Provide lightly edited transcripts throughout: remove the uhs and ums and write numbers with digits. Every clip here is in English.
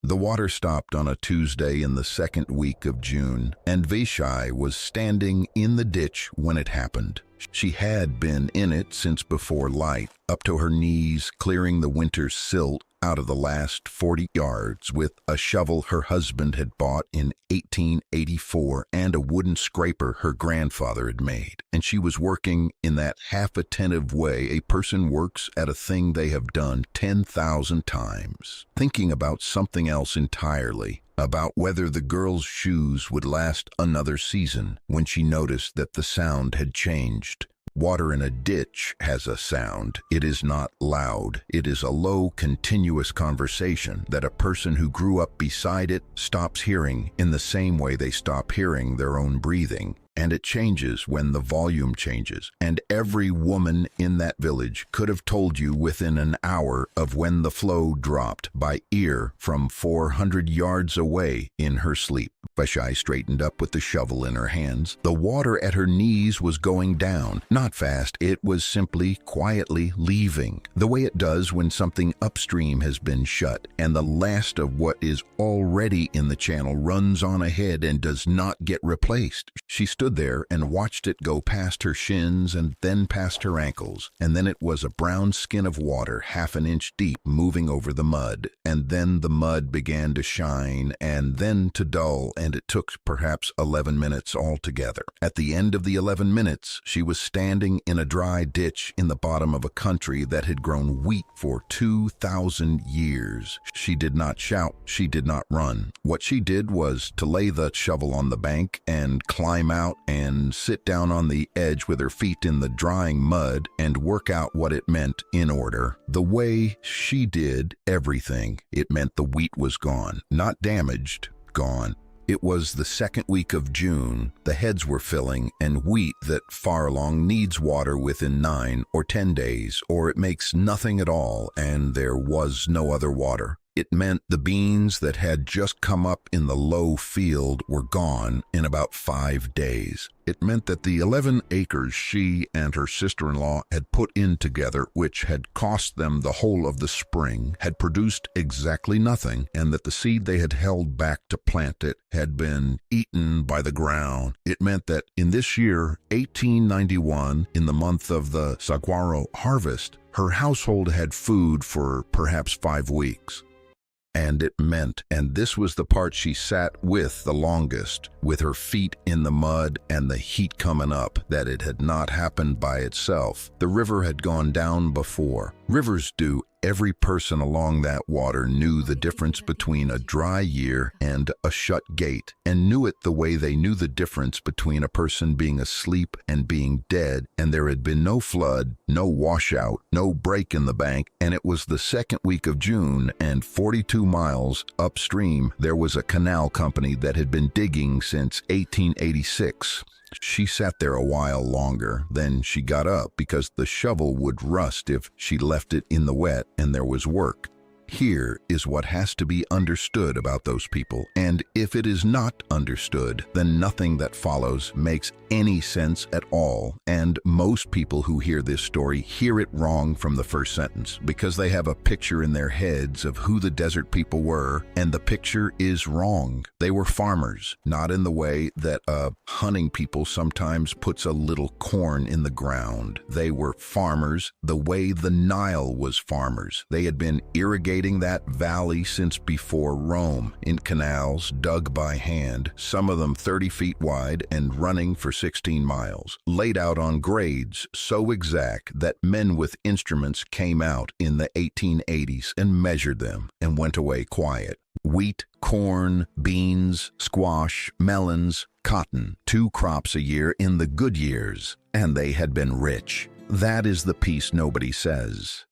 The water stopped on a Tuesday in the second week of June, and Vashai was standing in the ditch when it happened. She had been in it since before light, up to her knees, clearing the winter's silt out of the last 40 yards with a shovel her husband had bought in 1884 and a wooden scraper her grandfather had made. And she was working in that half-attentive way a person works at a thing they have done 10,000 times, thinking about something else entirely, about whether the girl's shoes would last another season, when she noticed that the sound had changed. Water in a ditch has a sound. It is not loud. It is a low, continuous conversation that a person who grew up beside it stops hearing in the same way they stop hearing their own breathing. And it changes when the volume changes. And every woman in that village could have told you within an hour of when the flow dropped by ear from 400 yards away in her sleep. Vashai straightened up with the shovel in her hands. The water at her knees was going down. Not fast, it was simply quietly leaving, the way it does when something upstream has been shut, and the last of what is already in the channel runs on ahead and does not get replaced. She stood there and watched it go past her shins and then past her ankles, and then it was a brown skin of water half an inch deep moving over the mud, and then the mud began to shine and then to dull, and it took perhaps 11 minutes altogether. At the end of the 11 minutes, she was standing in a dry ditch in the bottom of a country that had grown wheat for 2,000 years. She did not shout, she did not run. What she did was to lay the shovel on the bank and climb out and sit down on the edge with her feet in the drying mud and work out what it meant in order. The way she did everything, it meant the wheat was gone, not damaged, gone. It was the second week of June, the heads were filling, and wheat that far along needs water within 9 or 10 days, or it makes nothing at all, and there was no other water. It meant the beans that had just come up in the low field were gone in about 5 days. It meant that the 11 acres she and her sister-in-law had put in together, which had cost them the whole of the spring, had produced exactly nothing, and that the seed they had held back to plant it had been eaten by the ground. It meant that in this year, 1891, in the month of the saguaro harvest, her household had food for perhaps 5 weeks. And it meant, and this was the part she sat with the longest, with her feet in the mud and the heat coming up, that it had not happened by itself. The river had gone down before. Rivers do. Every person along that water knew the difference between a dry year and a shut gate, and knew it the way they knew the difference between a person being asleep and being dead, and there had been no flood, no washout, no break in the bank, and it was the second week of June, and 42 miles upstream there was a canal company that had been digging since 1886. She sat there a while longer, then she got up because the shovel would rust if she left it in the wet and there was work. Here is what has to be understood about those people, and if it is not understood, then nothing that follows makes any sense at all, and most people who hear this story hear it wrong from the first sentence, because they have a picture in their heads of who the desert people were, and the picture is wrong. They were farmers, not in the way that hunting people sometimes puts a little corn in the ground. They were farmers the way the Nile was farmers. They had been irrigating that valley since before Rome, in canals dug by hand, some of them 30 feet wide and running for 16 miles, laid out on grades so exact that men with instruments came out in the 1880s and measured them and went away quiet. Wheat, corn, beans, squash, melons, cotton, 2 crops a year in the good years, and they had been rich. That is the piece nobody says.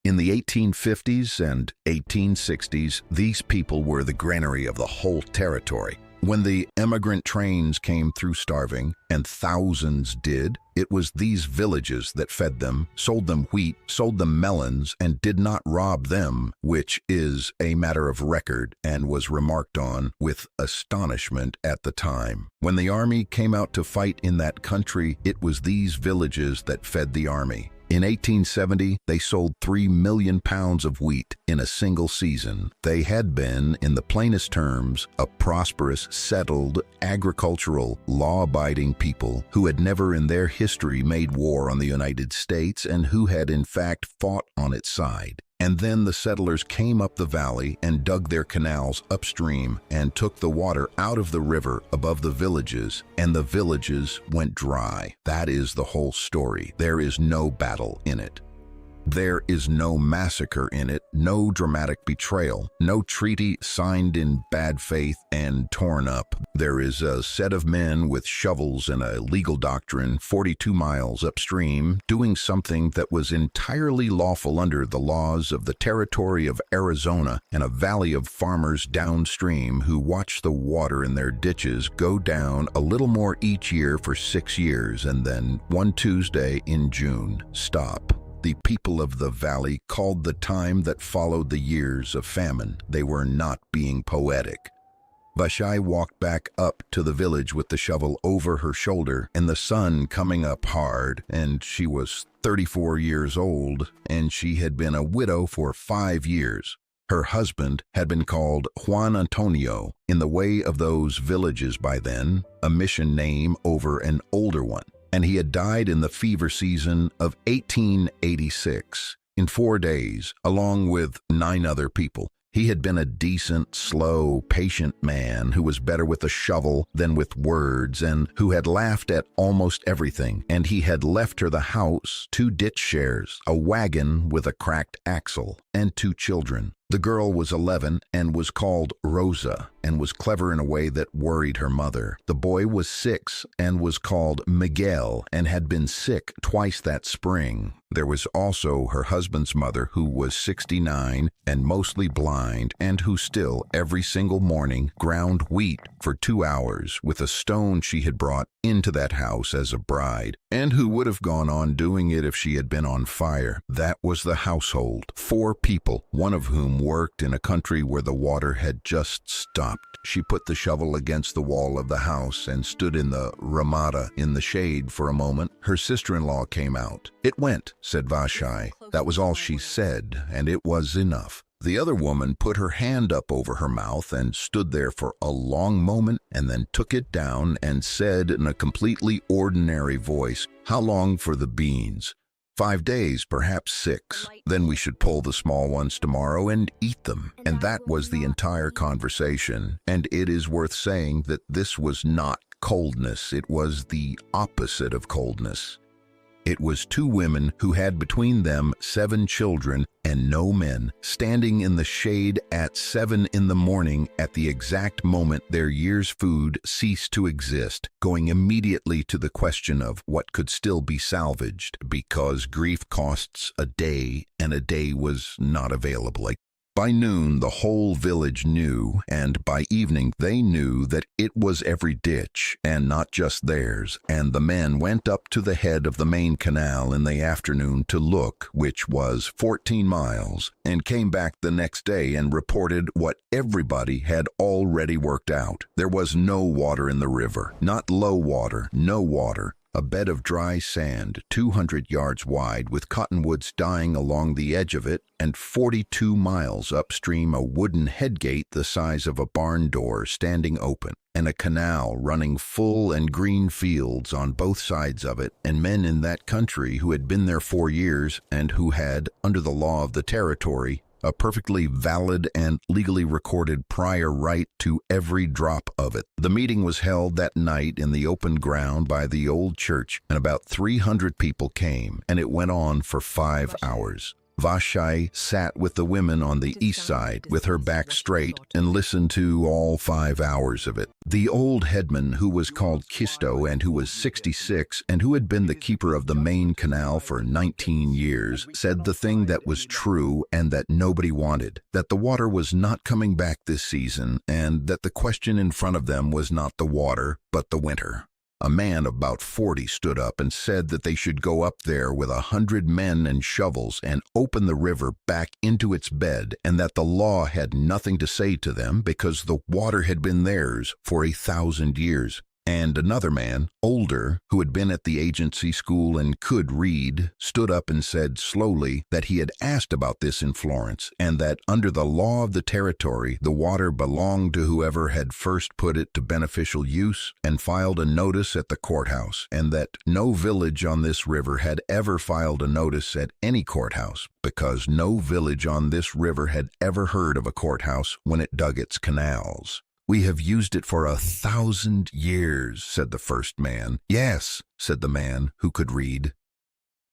In the 1850s and 1860s, these people were the granary of the whole territory. When the emigrant trains came through starving, and thousands did, it was these villages that fed them, sold them wheat, sold them melons, and did not rob them, which is a matter of record and was remarked on with astonishment at the time. When the army came out to fight in that country, it was these villages that fed the army. In 1870, they sold 3 million pounds of wheat in a single season. They had been, in the plainest terms, a prosperous, settled, agricultural, law-abiding people who had never in their history made war on the United States and who had in fact fought on its side. And then the settlers came up the valley and dug their canals upstream and took the water out of the river above the villages, and the villages went dry. That is the whole story. There is no battle in it. There is no massacre in it, no dramatic betrayal, no treaty signed in bad faith and torn up. There is a set of men with shovels and a legal doctrine 42 miles upstream doing something that was entirely lawful under the laws of the territory of Arizona, and a valley of farmers downstream who watch the water in their ditches go down a little more each year for 6 years and then one Tuesday in June stop. The people of the valley called the time that followed the years of famine. They were not being poetic. Vashai walked back up to the village with the shovel over her shoulder and the sun coming up hard, and she was 34 years old, and she had been a widow for 5 years. Her husband had been called Juan Antonio, in the way of those villages by then, a mission name over an older one. And he had died in the fever season of 1886, in 4 days, along with 9 other people. He had been a decent, slow, patient man who was better with a shovel than with words, and who had laughed at almost everything. And he had left her the house, 2 ditch shares, a wagon with a cracked axle, and 2 children. The girl was 11 and was called Rosa, and was clever in a way that worried her mother. The boy was 6 and was called Miguel and had been sick twice that spring. There was also her husband's mother, who was 69 and mostly blind, and who still every single morning ground wheat for 2 hours with a stone she had brought into that house as a bride, and who would have gone on doing it if she had been on fire. That was the household. 4 people, one of whom worked in a country where the water had just stopped. She put the shovel against the wall of the house and stood in the ramada in the shade for a moment. Her sister-in-law came out. "It went," said Vashai. That was all she said, and it was enough. The other woman put her hand up over her mouth and stood there for a long moment, and then took it down and said in a completely ordinary voice, "How long for the beans?" 5 days, perhaps 6. Then we should pull the small ones tomorrow and eat them. And that was the entire conversation. And it is worth saying that this was not coldness. It was the opposite of coldness. It was 2 women who had between them 7 children and no men, standing in the shade at 7 in the morning at the exact moment their year's food ceased to exist, going immediately to the question of what could still be salvaged, because grief costs a day, and a day was not available. By noon, the whole village knew, and by evening they knew that it was every ditch, and not just theirs, and the men went up to the head of the main canal in the afternoon to look, which was 14 miles, and came back the next day and reported what everybody had already worked out. There was no water in the river, not low water, no water. A bed of dry sand 200 yards wide with cottonwoods dying along the edge of it, and 42 miles upstream a wooden headgate the size of a barn door standing open, and a canal running full and green fields on both sides of it, and men in that country who had been there 4 years and who had, under the law of the territory, a perfectly valid and legally recorded prior right to every drop of it. The meeting was held that night in the open ground by the old church, and about 300 people came, and it went on for 5 hours. Vashai sat with the women on the east side with her back straight and listened to all 5 hours of it. The old headman, who was called Kisto and who was 66 and who had been the keeper of the main canal for 19 years, said the thing that was true and that nobody wanted, that the water was not coming back this season, and that the question in front of them was not the water, but the winter. A man of about 40 stood up and said that they should go up there with 100 men and shovels and open the river back into its bed, and that the law had nothing to say to them because the water had been theirs for 1,000 years. And another man, older, who had been at the agency school and could read, stood up and said slowly that he had asked about this in Florence, and that under the law of the territory, the water belonged to whoever had first put it to beneficial use and filed a notice at the courthouse, and that no village on this river had ever filed a notice at any courthouse, because no village on this river had ever heard of a courthouse when it dug its canals. "We have used it for 1,000 years, said the first man. "Yes," said the man who could read.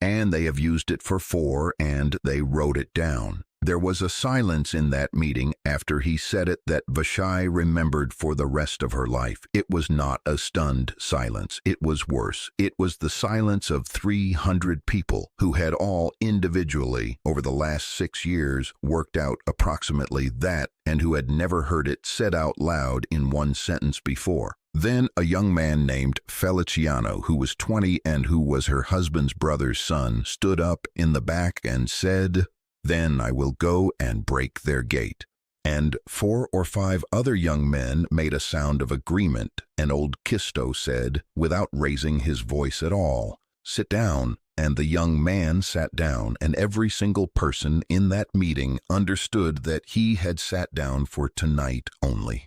"And they have used it for 4, and they wrote it down." There was a silence in that meeting after he said it that Vashai remembered for the rest of her life. It was not a stunned silence. It was worse. It was the silence of 300 people who had all individually, over the last 6 years, worked out approximately that, and who had never heard it said out loud in one sentence before. Then a young man named Feliciano, who was 20 and who was her husband's brother's son, stood up in the back and said, "Then I will go and break their gate." And 4 or 5 other young men made a sound of agreement, and old Kisto said, without raising his voice at all, "Sit down." And the young man sat down, and every single person in that meeting understood that he had sat down for tonight only.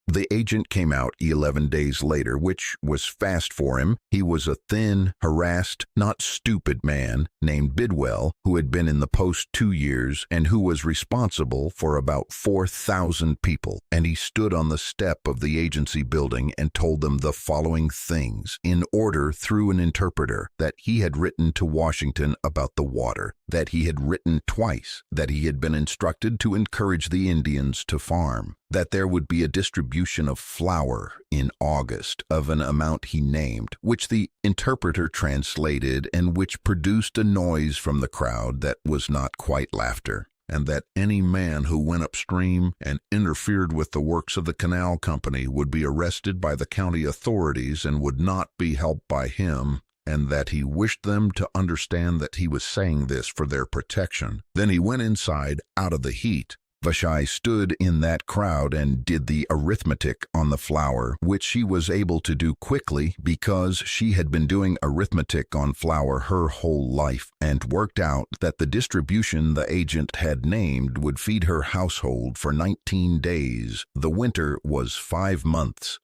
The agent came out 11 days later, which was fast for him. He was a thin, harassed, not stupid man named Bidwell, who had been in the post 2 years and who was responsible for about 4,000 people. And he stood on the step of the agency building and told them the following things, in order through an interpreter, that he had written to Washington about the water, that he had written twice, that he had been instructed to encourage the Indians to farm, that there would be a distribution of flour in August of an amount he named, which the interpreter translated and which produced a noise from the crowd that was not quite laughter, and that any man who went upstream and interfered with the works of the canal company would be arrested by the county authorities and would not be helped by him, and that he wished them to understand that he was saying this for their protection. Then he went inside out of the heat. Vashai stood in that crowd and did the arithmetic on the flour, which she was able to do quickly because she had been doing arithmetic on flour her whole life, and worked out that the distribution the agent had named would feed her household for 19 days. The winter was 5 months.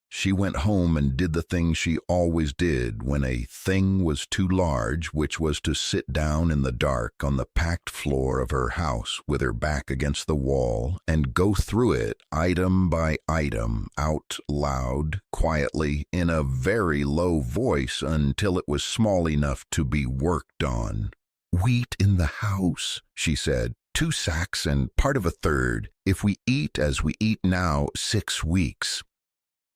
She went home and did the thing she always did when a thing was too large, which was to sit down in the dark on the packed floor of her house with her back against the wall and go through it item by item, out loud, quietly, in a very low voice until it was small enough to be worked on. "Wheat in the house," she said. 2 sacks and part of a third. If we eat as we eat now, 6 weeks.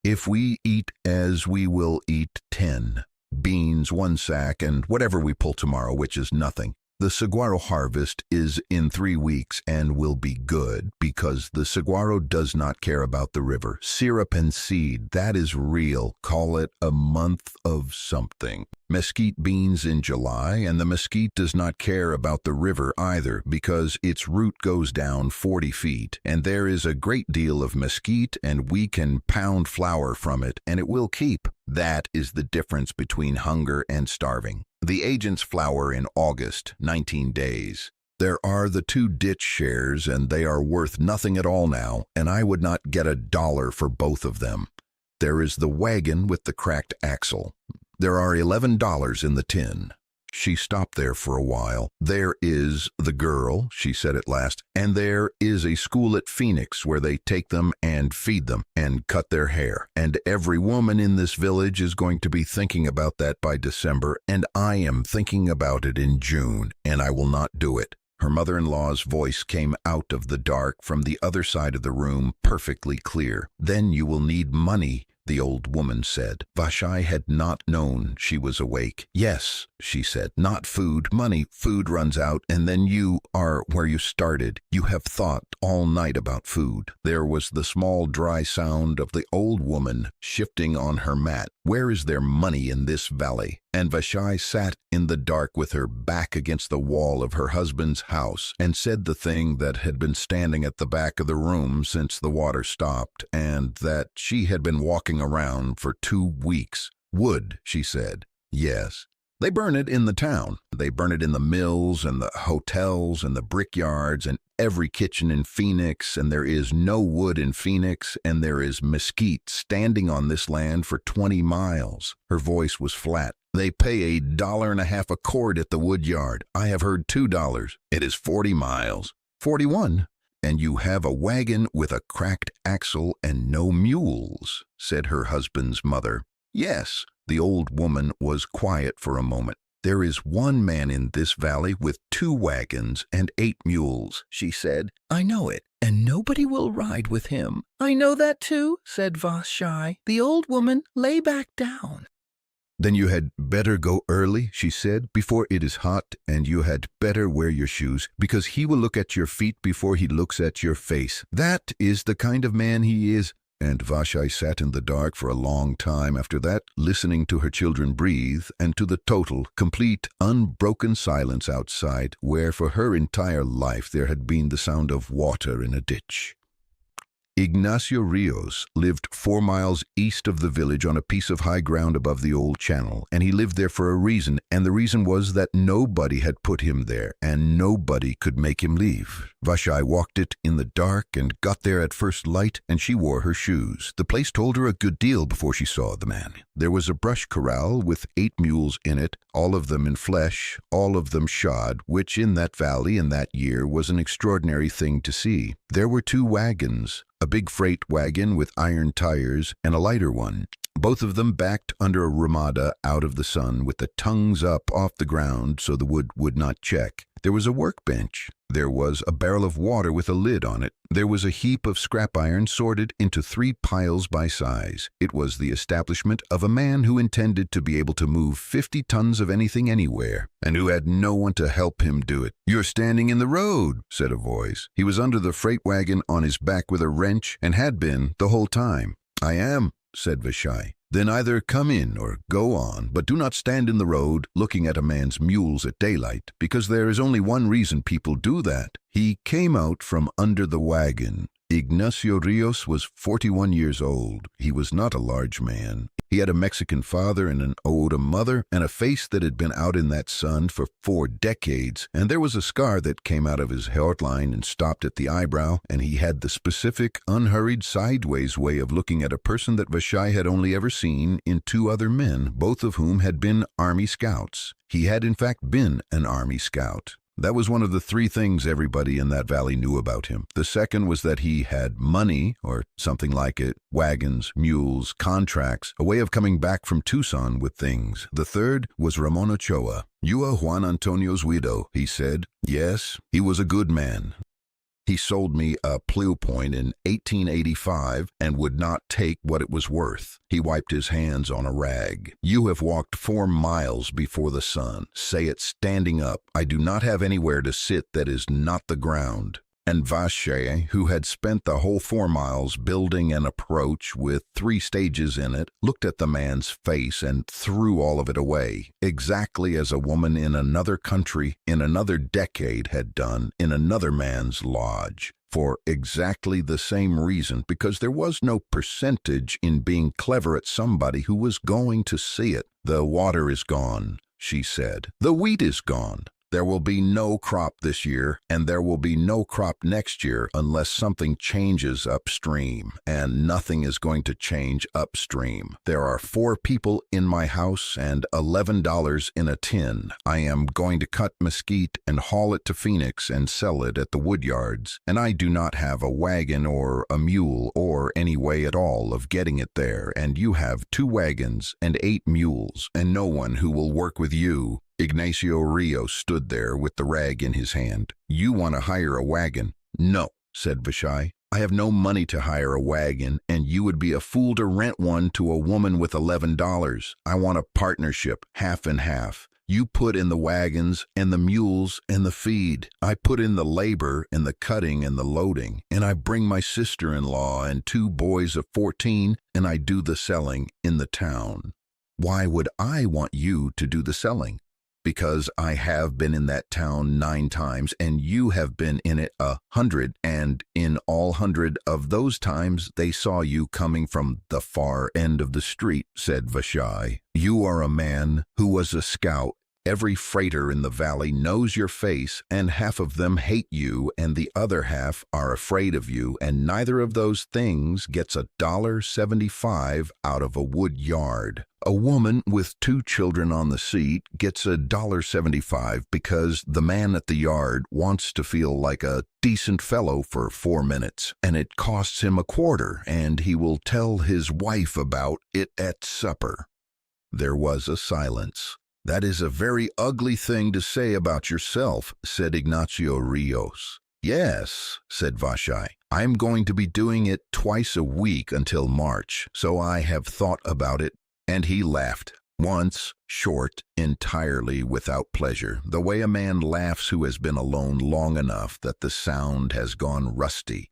If we eat as we will eat 10. Beans 1 sack and whatever we pull tomorrow, which is nothing. The saguaro harvest is in 3 weeks and will be good because the saguaro does not care about the river. Syrup and seed, that is real. Call it a month of something. Mesquite beans in July, and the mesquite does not care about the river either because its root goes down 40 feet, and there is a great deal of mesquite, and we can pound flour from it, and it will keep. That is the difference between hunger and starving. The agent's flour in August, 19 days. There are the 2 ditch shares, and they are worth nothing at all now, and I would not get $1 for both of them. There is the wagon with the cracked axle. There are $11 in the tin. She stopped there for a while. There is the girl, she said at last, and there is a school at Phoenix where they take them and feed them and cut their hair. And every woman in this village is going to be thinking about that by December, and I am thinking about it in June, and I will not do it. Her mother-in-law's voice came out of the dark from the other side of the room, perfectly clear. "Then you will need money," the old woman said. Vashai had not known she was awake. "Yes," she said, "not food, money. Food runs out, and then you are where you started. You have thought all night about food." There was the small dry sound of the old woman shifting on her mat. "Where is there money in this valley?" And Vashai sat in the dark with her back against the wall of her husband's house and said the thing that had been standing at the back of the room since the water stopped and that she had been walking around for 2 weeks. Wood, she said. Yes. They burn it in the town. They burn it in the mills and the hotels and the brickyards and every kitchen in Phoenix, and there is no wood in Phoenix, and there is mesquite standing on this land for 20 miles. Her voice was flat. They pay $1.50 a cord at the wood yard. I have heard $2. It is 40 miles. 41. And you have a wagon with a cracked axle and no mules, said her husband's mother. Yes. The old woman was quiet for a moment. There is one man in this valley with 2 wagons and 8 mules, she said. I know it, and nobody will ride with him. I know that too, said Vashai. The old woman lay back down. Then you had better go early, she said, before it is hot, and you had better wear your shoes, because he will look at your feet before he looks at your face. That is the kind of man he is. And Vashai sat in the dark for a long time after that, listening to her children breathe and to the total, complete, unbroken silence outside, where for her entire life there had been the sound of water in a ditch. Ignacio Ríos lived 4 miles east of the village on a piece of high ground above the old channel, and he lived there for a reason, and the reason was that nobody had put him there, and nobody could make him leave. Vashai walked it in the dark and got there at first light, and she wore her shoes. The place told her a good deal before she saw the man. There was a brush corral with 8 mules in it, all of them in flesh, all of them shod, which in that valley in that year was an extraordinary thing to see. There were 2 wagons, a big freight wagon with iron tires and a lighter one, both of them backed under a ramada out of the sun with the tongues up off the ground so the wood would not check. There was a workbench. There was a barrel of water with a lid on it. There was a heap of scrap iron sorted into 3 piles by size. It was the establishment of a man who intended to be able to move 50 tons of anything anywhere, and who had no one to help him do it. "You're standing in the road," said a voice. He was under the freight wagon on his back with a wrench and had been the whole time. "I am," said Vashai. "Then either come in or go on, but do not stand in the road looking at a man's mules at daylight, because there is only one reason people do that." He came out from under the wagon. Ignacio Ríos was 41 years old. He was not a large man. He had a Mexican father and an Oda mother, and a face that had been out in that sun for 4 decades, and there was a scar that came out of his hairline and stopped at the eyebrow, and he had the specific, unhurried, sideways way of looking at a person that Vashai had only ever seen in 2 other men, both of whom had been Army Scouts. He had in fact been an Army Scout. That was one of the 3 things everybody in that valley knew about him. The second was that he had money, or something like it, wagons, mules, contracts, a way of coming back from Tucson with things. The third was Ramon Ochoa. "You are Juan Antonio's widow," he said. Yes, he was a good man. He sold me a Pleu point in 1885 and would not take what it was worth. He wiped his hands on a rag. "You have walked 4 miles before the sun. Say it standing up. I do not have anywhere to sit that is not the ground." And Vashai, who had spent the whole 4 miles building an approach with 3 stages in it, looked at the man's face and threw all of it away, exactly as a woman in another country, in another decade, had done in another man's lodge, for exactly the same reason, because there was no percentage in being clever at somebody who was going to see it. "The water is gone," she said. "The wheat is gone. There will be no crop this year, and there will be no crop next year unless something changes upstream, and nothing is going to change upstream. There are 4 people in my house and $11 in a tin. I am going to cut mesquite and haul it to Phoenix and sell it at the wood yards, and I do not have a wagon or a mule or any way at all of getting it there, and you have 2 wagons and 8 mules, and no one who will work with you." Ignacio Ríos stood there with the rag in his hand. "You want to hire a wagon?" "No," said Vashai. "I have no money to hire a wagon, and you would be a fool to rent one to a woman with $11. I want a partnership, half and half. You put in the wagons and the mules and the feed. I put in the labor and the cutting and the loading, and I bring my sister-in-law and 2 boys of 14, and I do the selling in the town." Why would I want you to do the selling? Because I have been in that town 9 times, and you have been in it 100, and in all 100 of those times they saw you coming from the far end of the street, said Vashai. You are a man who was a scout. Every freighter in the valley knows your face, and half of them hate you, and the other half are afraid of you, and neither of those things gets $1.75 out of a wood yard. A woman with 2 children on the seat gets $1.75 because the man at the yard wants to feel like a decent fellow for 4 minutes, and it costs him $0.25, and he will tell his wife about it at supper. There was a silence. That is a very ugly thing to say about yourself, said Ignacio Ríos. Yes, said Vashai. I'm going to be doing it twice a week until March, so I have thought about it. And he laughed, once, short, entirely without pleasure, the way a man laughs who has been alone long enough that the sound has gone rusty.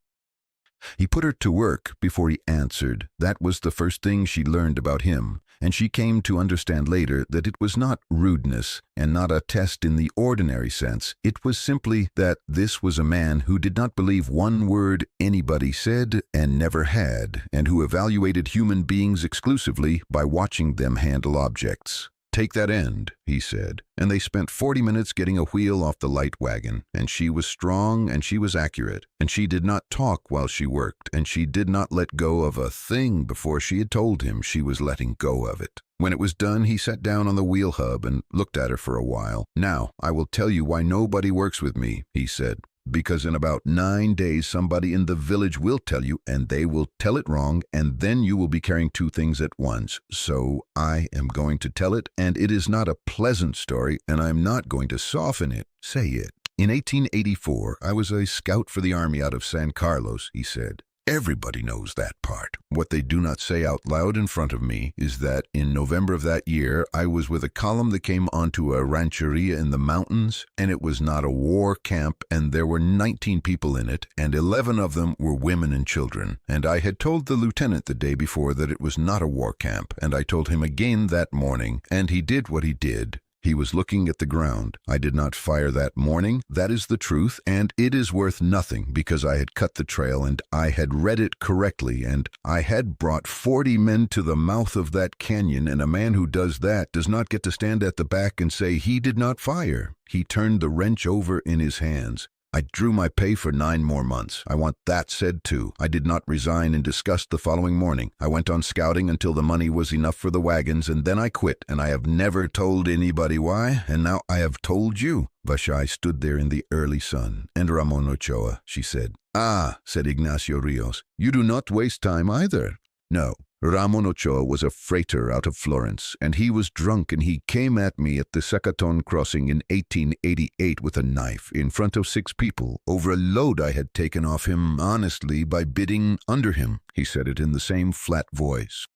He put her to work before he answered. That was the first thing she learned about him, and she came to understand later that it was not rudeness and not a test in the ordinary sense. It was simply that this was a man who did not believe one word anybody said and never had, and who evaluated human beings exclusively by watching them handle objects. Take that end, he said, and they spent 40 minutes getting a wheel off the light wagon, and she was strong and she was accurate, and she did not talk while she worked, and she did not let go of a thing before she had told him she was letting go of it. When it was done, he sat down on the wheel hub and looked at her for a while. Now, I will tell you why nobody works with me, he said. Because in about 9 days somebody in the village will tell you, and they will tell it wrong, and then you will be carrying 2 things at once. So I am going to tell it, and it is not a pleasant story, and I am not going to soften it. Say it. In 1884, I was a scout for the army out of San Carlos, he said. Everybody knows that part. What they do not say out loud in front of me is that in November of that year, I was with a column that came onto a rancheria in the mountains, and it was not a war camp, and there were 19 people in it, and 11 of them were women and children. And I had told the lieutenant the day before that it was not a war camp, and I told him again that morning, and he did what he did. He was looking at the ground. I did not fire that morning. That is the truth, and it is worth nothing because I had cut the trail and I had read it correctly, and I had brought 40 men to the mouth of that canyon, and a man who does that does not get to stand at the back and say he did not fire. He turned the wrench over in his hands. I drew my pay for 9 more months. I want that said too. I did not resign in disgust the following morning. I went on scouting until the money was enough for the wagons, and then I quit, and I have never told anybody why, and now I have told you. Vashai stood there in the early sun. And Ramon Ochoa, she said. Ah, said Ignacio Ríos, you do not waste time either. No. Ramon Ochoa was a freighter out of Florence, and he was drunk, and he came at me at the Sacaton crossing in 1888 with a knife in front of 6 people over a load I had taken off him honestly by bidding under him. He said it in the same flat voice.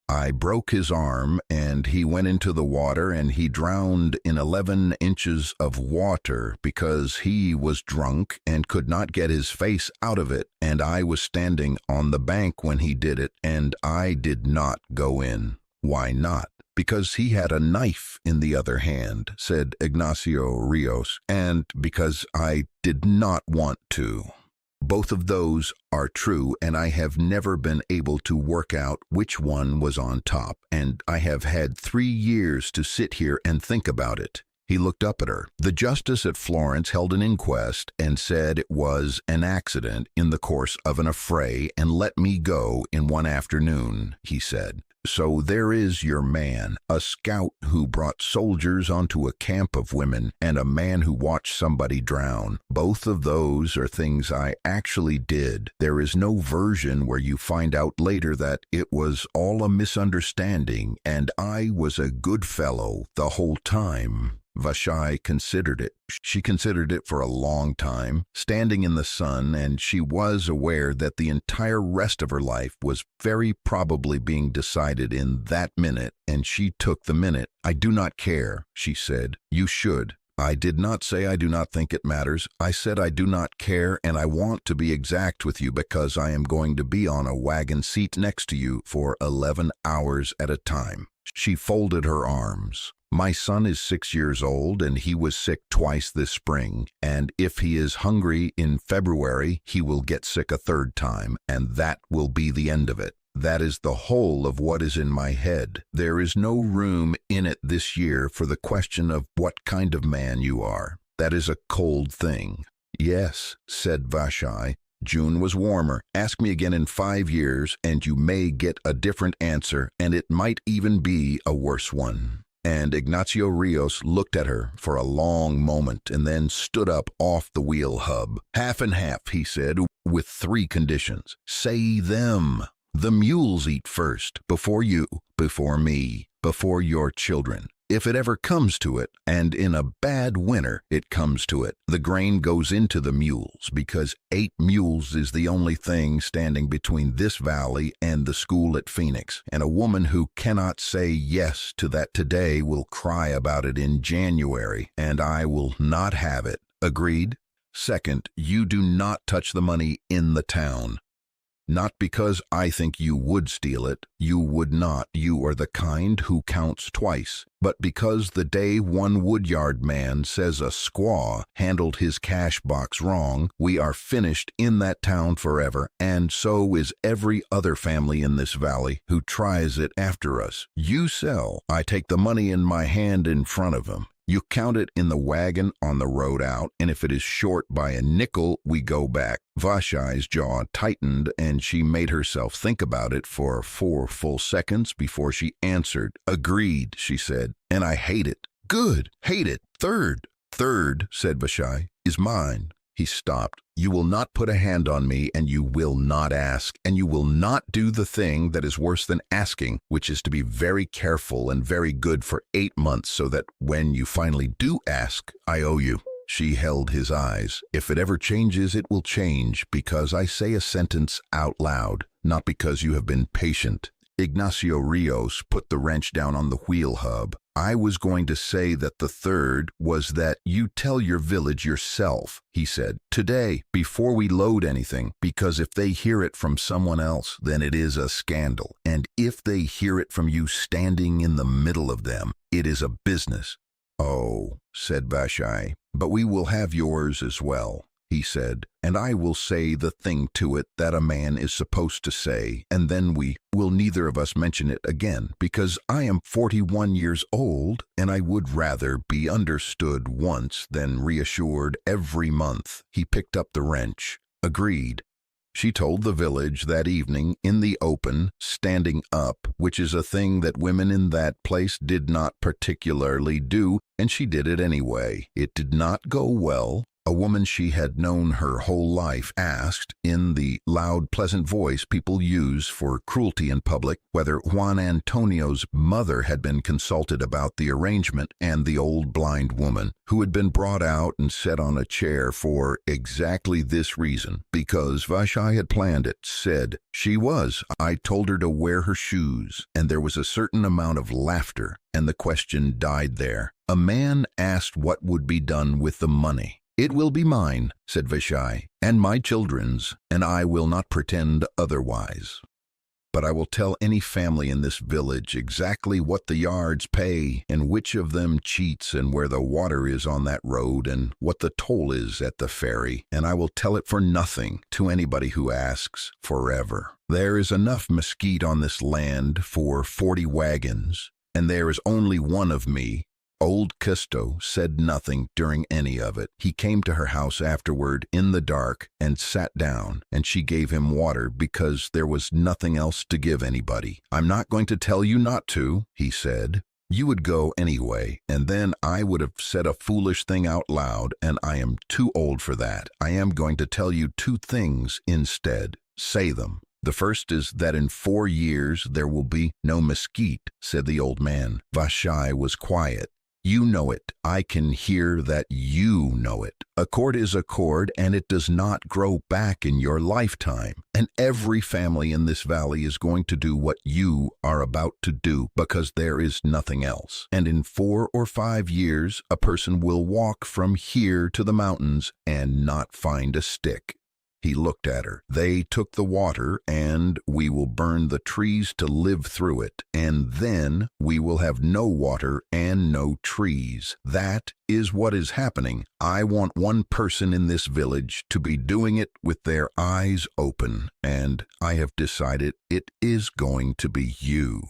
I broke his arm, and he went into the water, and he drowned in 11 inches of water because he was drunk and could not get his face out of it, and I was standing on the bank when he did it, and I did not go in. Why not? Because he had a knife in the other hand, said Ignacio Ríos, and because I did not want to. Both of those are true, and I have never been able to work out which one was on top, and I have had 3 years to sit here and think about it. He looked up at her. The justice at Florence held an inquest and said it was an accident in the course of an affray and let me go in one afternoon, he said. So there is your man, a scout who brought soldiers onto a camp of women, and a man who watched somebody drown. Both of those are things I actually did. There is no version where you find out later that it was all a misunderstanding, and I was a good fellow the whole time. Vashai considered it. She considered it for a long time, standing in the sun, and she was aware that the entire rest of her life was very probably being decided in that minute, and she took the minute. I do not care, she said. You should. I did not say I do not think it matters. I said I do not care, and I want to be exact with you because I am going to be on a wagon seat next to you for 11 hours at a time. She folded her arms. My son is 6 years old, and he was sick twice this spring, and if he is hungry in February, he will get sick a third time, and that will be the end of it. That is the whole of what is in my head. There is no room in it this year for the question of what kind of man you are. That is a cold thing." "Yes," said Vashai. "June was warmer. Ask me again in 5 years, and you may get a different answer, and it might even be a worse one." And Ignacio Ríos looked at her for a long moment and then stood up off the wheel hub. "Half and half," he said, "with 3 conditions. Say them. The mules eat first, before you, before me, before your children. If it ever comes to it, and in a bad winter it comes to it, the grain goes into the mules, because 8 mules is the only thing standing between this valley and the school at Phoenix, and a woman who cannot say yes to that today will cry about it in January, and I will not have it. Agreed? Second, you do not touch the money in the town. Not because I think you would steal it, you would not, you are the kind who counts twice, but because the day one woodyard man says a squaw handled his cash box wrong, we are finished in that town forever, and so is every other family in this valley who tries it after us. You sell, I take the money in my hand in front of him. You count it in the wagon on the road out, and if it is short by a nickel, we go back." Vashai's jaw tightened, and she made herself think about it for 4 full seconds before she answered. "Agreed," she said, "and I hate it." "Good, hate it. Third." "Third," said Vashai, "is mine." He stopped. "You will not put a hand on me, and you will not ask, and you will not do the thing that is worse than asking, which is to be very careful and very good for 8 months, so that when you finally do ask, I owe you." She held his eyes. "If it ever changes, it will change because I say a sentence out loud, not because you have been patient." Ignacio Ríos put the wrench down on the wheel hub. "I was going to say that the third was that you tell your village yourself," he said, "today, before we load anything, because if they hear it from someone else, then it is a scandal. And if they hear it from you standing in the middle of them, it is a business." "Oh," said Vashai, "but we will have yours as well," he said, "and I will say the thing to it that a man is supposed to say, and then we will neither of us mention it again, because I am 41 years old, and I would rather be understood once than reassured every month." He picked up the wrench. "Agreed." She told the village that evening in the open, standing up, which is a thing that women in that place did not particularly do, and she did it anyway. It did not go well. A woman she had known her whole life asked, in the loud, pleasant voice people use for cruelty in public, whether Juan Antonio's mother had been consulted about the arrangement, and the old blind woman, who had been brought out and set on a chair for exactly this reason, because Vashai had planned it, said, "She was. I told her to wear her shoes," and there was a certain amount of laughter, and the question died there. A man asked what would be done with the money. "It will be mine," said Vashai, "and my children's, and I will not pretend otherwise. But I will tell any family in this village exactly what the yards pay, and which of them cheats, and where the water is on that road, and what the toll is at the ferry, and I will tell it for nothing to anybody who asks, forever. There is enough mesquite on this land for 40 wagons, and there is only one of me." Old Custo said nothing during any of it. He came to her house afterward in the dark and sat down, and she gave him water because there was nothing else to give anybody. "I'm not going to tell you not to," he said. "You would go anyway, and then I would have said a foolish thing out loud, and I am too old for that. I am going to tell you 2 things instead. Say them." "The first is that in 4 years there will be no mesquite," said the old man. Vashai was quiet. "You know it. I can hear that you know it. A cord is a cord, and it does not grow back in your lifetime. And every family in this valley is going to do what you are about to do, because there is nothing else. And in 4 or 5 years, a person will walk from here to the mountains and not find a stick." He looked at her. They took the water, and we will burn the trees to live through it, and then we will have no water and no trees. That is what is happening. I want one person in this village to be doing it with their eyes open, and I have decided it is going to be you.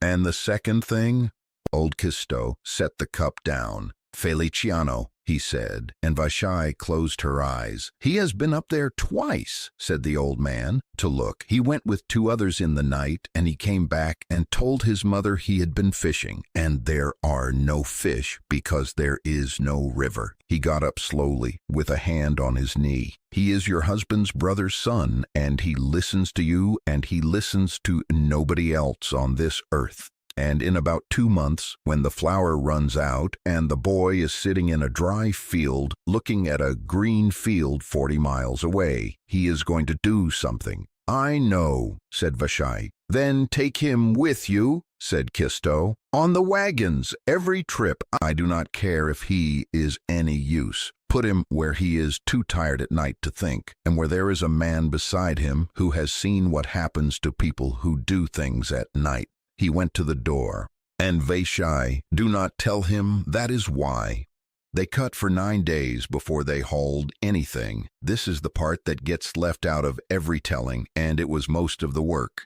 And the second thing? Old Kisto set the cup down. Feliciano, he said, and Vashai closed her eyes. He has been up there twice, said the old man, to look. He went with 2 others in the night, and he came back and told his mother he had been fishing, and there are no fish because there is no river. He got up slowly, with a hand on his knee. He is your husband's brother's son, and he listens to you, and he listens to nobody else on this earth. And in about 2 months, when the flour runs out and the boy is sitting in a dry field looking at a green field 40 miles away, he is going to do something. I know, said Vashai. Then take him with you, said Kisto. On the wagons, every trip. I do not care if he is any use. Put him where he is too tired at night to think, and where there is a man beside him who has seen what happens to people who do things at night. He went to the door. And Vashai, do not tell him that is why. They cut for 9 days before they hauled anything. This is the part that gets left out of every telling, and it was most of the work.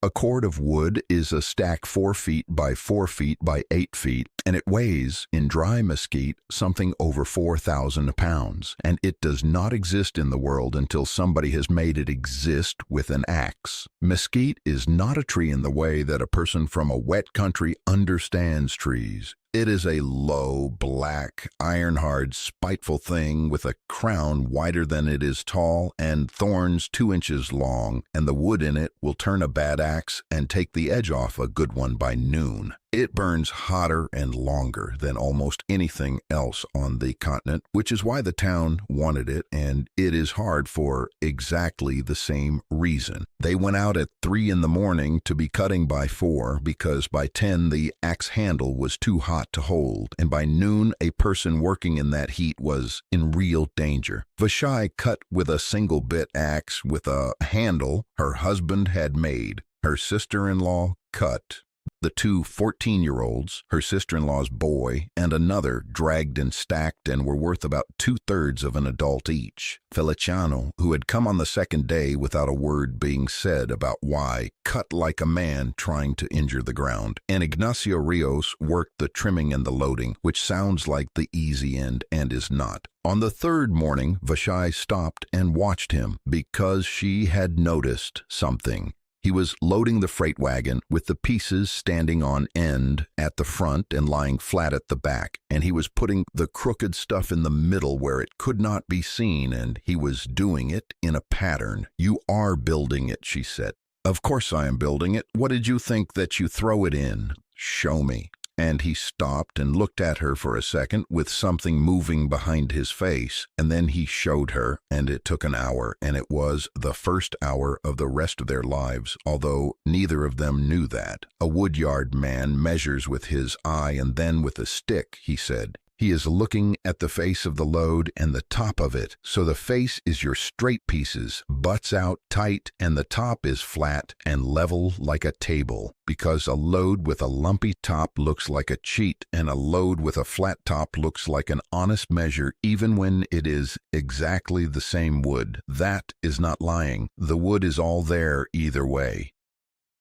A cord of wood is a stack 4 feet by 4 feet by 8 feet, and it weighs, in dry mesquite, something over 4,000 pounds, and it does not exist in the world until somebody has made it exist with an axe. Mesquite is not a tree in the way that a person from a wet country understands trees. It is a low, black, iron-hard, spiteful thing with a crown wider than it is tall and thorns 2 inches long, and the wood in it will turn a bad axe and take the edge off a good one by noon. It burns hotter and longer than almost anything else on the continent, which is why the town wanted it, and it is hard for exactly the same reason. They went out at 3 in the morning to be cutting by 4, because by 10 the axe handle was too hot to hold, and by noon a person working in that heat was in real danger. Vashai cut with a single bit axe with a handle her husband had made. Her sister-in-law cut. The 2 14-year-olds, her sister-in-law's boy, and another dragged and stacked and were worth about 2/3 of an adult each. Feliciano, who had come on the second day without a word being said about why, cut like a man trying to injure the ground, and Ignacio Ríos worked the trimming and the loading, which sounds like the easy end and is not. On the 3rd morning, Vashai stopped and watched him because she had noticed something. He was loading the freight wagon with the pieces standing on end at the front and lying flat at the back, and he was putting the crooked stuff in the middle where it could not be seen, and he was doing it in a pattern. You are building it, she said. Of course I am building it. What did you think that you throw it in? Show me. And he stopped and looked at her for a second with something moving behind his face, and then he showed her, and it took an hour, and it was the first hour of the rest of their lives, although neither of them knew that. A woodyard man measures with his eye and then with a stick, he said. He is looking at the face of the load and the top of it, so the face is your straight pieces, butts out tight, and the top is flat and level like a table, because a load with a lumpy top looks like a cheat, and a load with a flat top looks like an honest measure even when it is exactly the same wood. That is not lying. The wood is all there either way.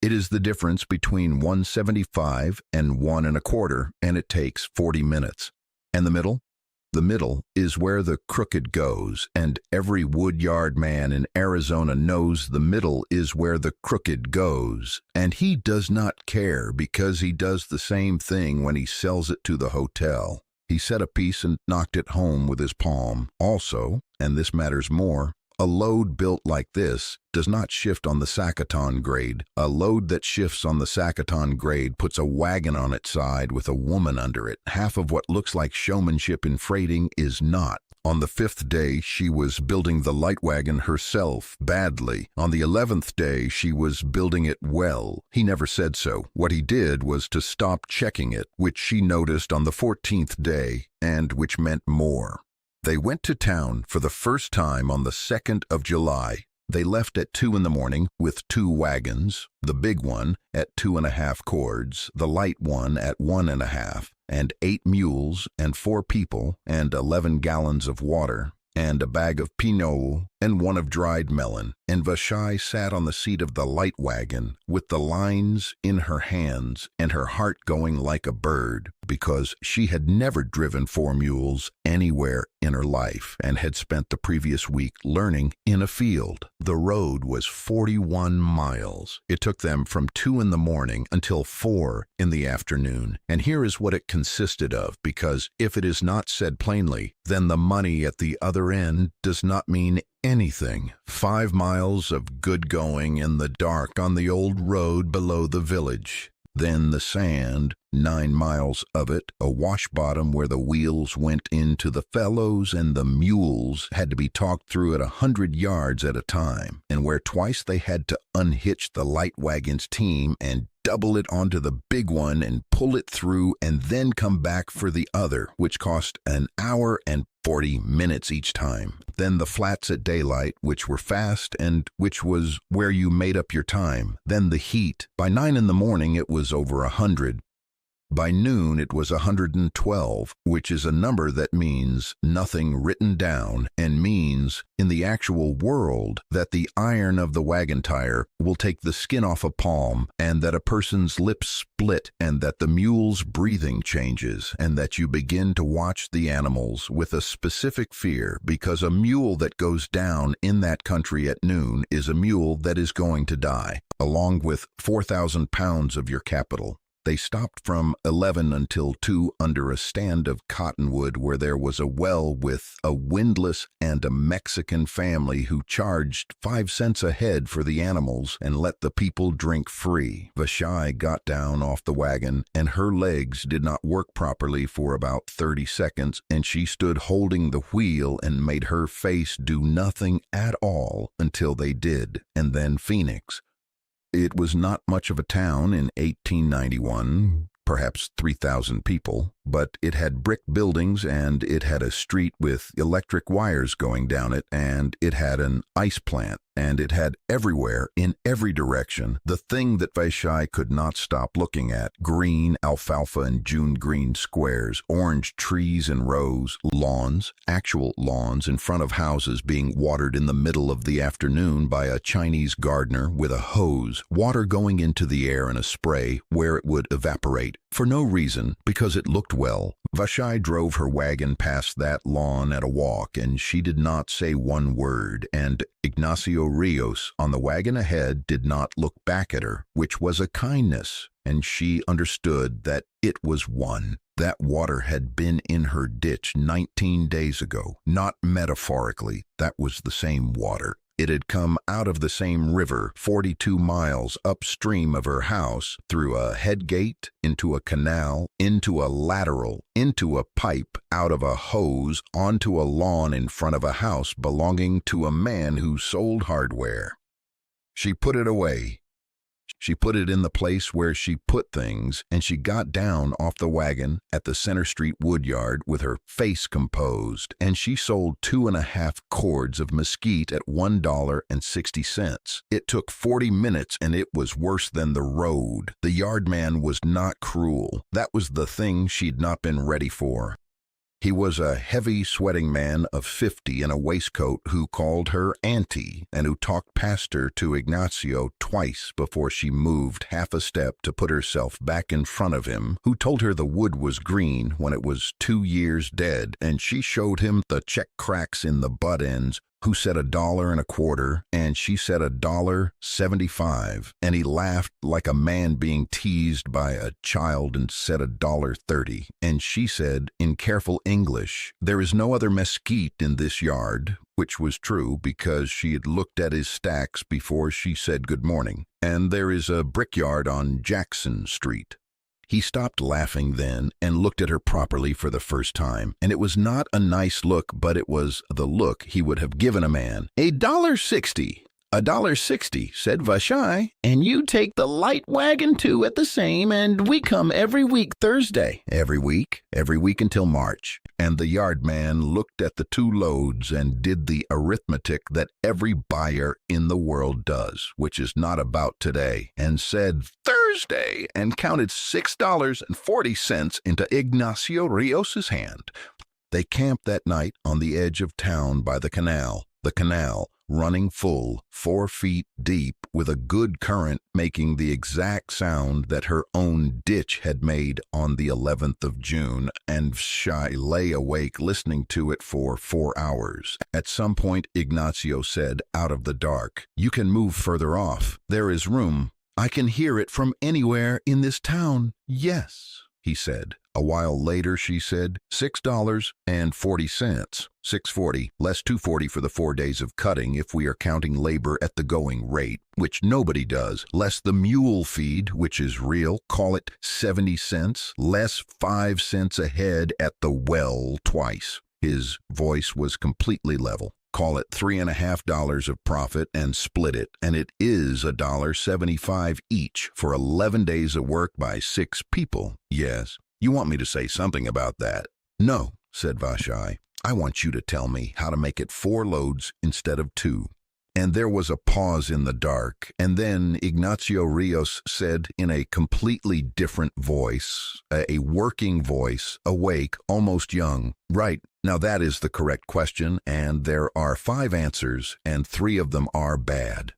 It is the difference between 175 and 1 1/4, and it takes 40 minutes. And the middle? The middle is where the crooked goes, and every woodyard man in Arizona knows the middle is where the crooked goes, and he does not care because he does the same thing when he sells it to the hotel. He set a piece and knocked it home with his palm. Also, and this matters more, a load built like this does not shift on the Sacaton grade. A load that shifts on the Sacaton grade puts a wagon on its side with a woman under it. Half of what looks like showmanship in freighting is not. On the 5th day, she was building the light wagon herself, badly. On the 11th day, she was building it well. He never said so. What he did was to stop checking it, which she noticed on the 14th day, and which meant more. They went to town for the first time on the 2nd of July. They left at 2 in the morning with 2 wagons, the big one at 2.5 cords, the light one at 1.5, and 8 mules and 4 people and 11 gallons of water, and a bag of pinot and one of dried melon. And Vashai sat on the seat of the light wagon with the lines in her hands and her heart going like a bird, because she had never driven 4 mules anywhere in her life and had spent the previous week learning in a field. The road was 41 miles. It took them from 2 in the morning until 4 in the afternoon. And here is what it consisted of, because if it is not said plainly, then the money at the other end does not mean anything. 5 miles of good going in the dark on the old road below the village. Then the sand, 9 miles of it, a wash bottom where the wheels went into the felloes and the mules had to be talked through at 100 yards at a time, and where twice they had to unhitch the light wagon's team and double it onto the big one and pull it through and then come back for the other, which cost an hour and 40 minutes each time. Then the flats at daylight, which were fast and which was where you made up your time. Then the heat. By 9 in the morning it was over 100. By noon it was 112, which is a number that means nothing written down and means, in the actual world, that the iron of the wagon tire will take the skin off a palm, and that a person's lips split, and that the mule's breathing changes, and that you begin to watch the animals with a specific fear, because a mule that goes down in that country at noon is a mule that is going to die, along with 4,000 pounds of your capital. They stopped from 11 until 2 under a stand of cottonwood where there was a well with a windlass and a Mexican family who charged 5 cents a head for the animals and let the people drink free. Vashai got down off the wagon, and her legs did not work properly for about 30 seconds, and she stood holding the wheel and made her face do nothing at all until they did. And then Phoenix. It was not much of a town in 1891, perhaps 3,000 people, but it had brick buildings, and it had a street with electric wires going down it, and it had an ice plant, and it had everywhere, in every direction, the thing that Vashai could not stop looking at: green alfalfa and June green squares, orange trees in rows, lawns, actual lawns in front of houses being watered in the middle of the afternoon by a Chinese gardener with a hose, water going into the air in a spray where it would evaporate, for no reason, because it looked well. Vashai drove her wagon past that lawn at a walk, and she did not say one word, and Ignacio Ríos on the wagon ahead did not look back at her, which was a kindness, and she understood that it was one. That water had been in her ditch 19 days ago, not metaphorically. That was the same water. It had come out of the same river 42 miles upstream of her house, through a head gate, into a canal, into a lateral, into a pipe, out of a hose, onto a lawn in front of a house belonging to a man who sold hardware. She put it away. She put it in the place where she put things, and she got down off the wagon at the Center Street woodyard with her face composed, and she sold 2.5 cords of mesquite at $1.60. It took 40 minutes, and it was worse than the road. The yardman was not cruel. That was the thing she'd not been ready for. He was a heavy, sweating man of 50 in a waistcoat who called her auntie and who talked past her to Ignacio twice before she moved half a step to put herself back in front of him, who told her the wood was green when it was 2 years dead, and she showed him the check cracks in the butt ends, who said $1.25, and she said $1.75, and he laughed like a man being teased by a child and said $1.30, and she said in careful English, "There is no other mesquite in this yard," which was true because she had looked at his stacks before she said good morning, "and there is a brickyard on Jackson Street." He stopped laughing then and looked at her properly for the first time, and it was not a nice look, but it was the look he would have given a man. $1.60. $1.60, said Vashai, and you take the light wagon too at the same, and we come every week Thursday. Every week until March. And the yardman looked at the 2 loads and did the arithmetic that every buyer in the world does, which is not about today, and said Thursday, and counted $6.40 into Ignacio Rios's hand. They camped that night on the edge of town by the canal running full, 4 feet deep, with a good current making the exact sound that her own ditch had made on the 11th of June, and Vashai lay awake listening to it for 4 hours. At some point, Ignacio said, out of the dark, "You can move further off. There is room. I can hear it from anywhere in this town." "Yes," he said. A while later, she said, $6.40. $6.40, less $2.40 for the 4 days of cutting if we are counting labor at the going rate, which nobody does, less the mule feed, which is real, call it 70 cents, less 5 cents a head at the well twice. His voice was completely level. Call it $3.50 of profit and split it, and it is $1.75 each for 11 days of work by 6 people. Yes. You want me to say something about that? No, said Vashai. I want you to tell me how to make it 4 loads instead of 2. And there was a pause in the dark, and then Ignacio Ríos said in a completely different voice, a working voice, awake, almost young, "Right, now that is the correct question, and there are 5 answers, and 3 of them are bad.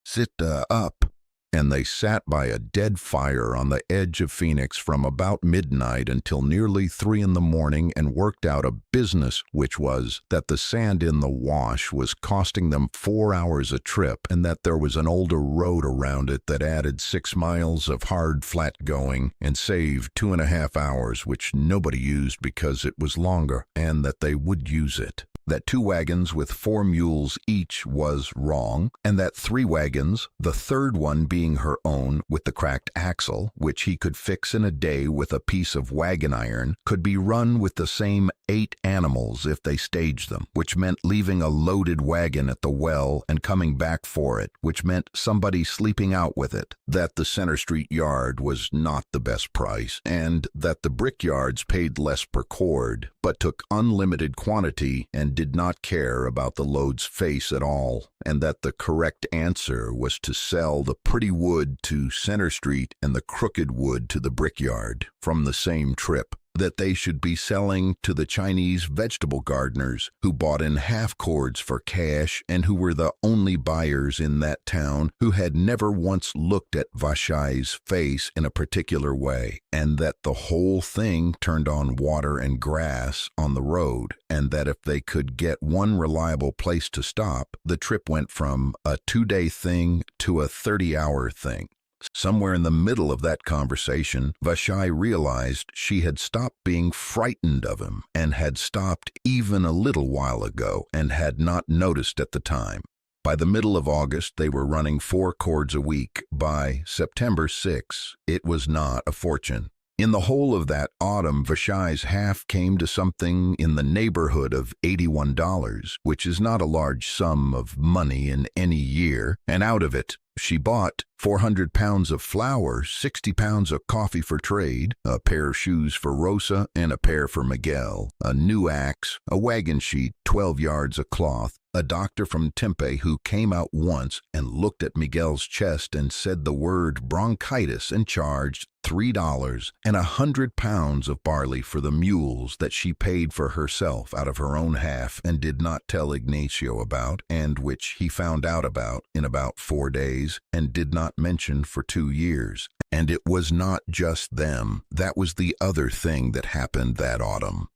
Sit up." And they sat by a dead fire on the edge of Phoenix from about midnight until nearly 3 in the morning and worked out a business, which was that the sand in the wash was costing them 4 hours a trip, and that there was an older road around it that added 6 miles of hard flat going and saved 2.5 hours, which nobody used because it was longer, and that they would use it. That 2 wagons with 4 mules each was wrong, and that 3 wagons, the 3rd one being her own with the cracked axle, which he could fix in a day with a piece of wagon iron, could be run with the same 8 animals if they staged them, which meant leaving a loaded wagon at the well and coming back for it, which meant somebody sleeping out with it, that the Center Street yard was not the best price, and that the brick yards paid less per cord, but took unlimited quantity and did not care about the load's face at all, and that the correct answer was to sell the pretty wood to Center Street and the crooked wood to the brickyard from the same trip. That they should be selling to the Chinese vegetable gardeners who bought in half cords for cash and who were the only buyers in that town who had never once looked at Vashai's face in a particular way, and that the whole thing turned on water and grass on the road, and that if they could get one reliable place to stop, the trip went from a 2-day thing to a 30-hour thing. Somewhere in the middle of that conversation, Vashai realized she had stopped being frightened of him, and had stopped even a little while ago, and had not noticed at the time. By the middle of August, they were running 4 cords a week. By September 6, it was not a fortune. In the whole of that autumn, Vashai's half came to something in the neighborhood of $81, which is not a large sum of money in any year, and out of it, she bought 400 pounds of flour, 60 pounds of coffee for trade, a pair of shoes for Rosa and a pair for Miguel, a new axe, a wagon sheet, 12 yards of cloth, a doctor from Tempe who came out once and looked at Miguel's chest and said the word bronchitis and charged $3, and 100 pounds of barley for the mules that she paid for herself out of her own half and did not tell Ignacio about, and which he found out about in about 4 days and did not mention for 2 years. And it was not just them. That was the other thing that happened that autumn.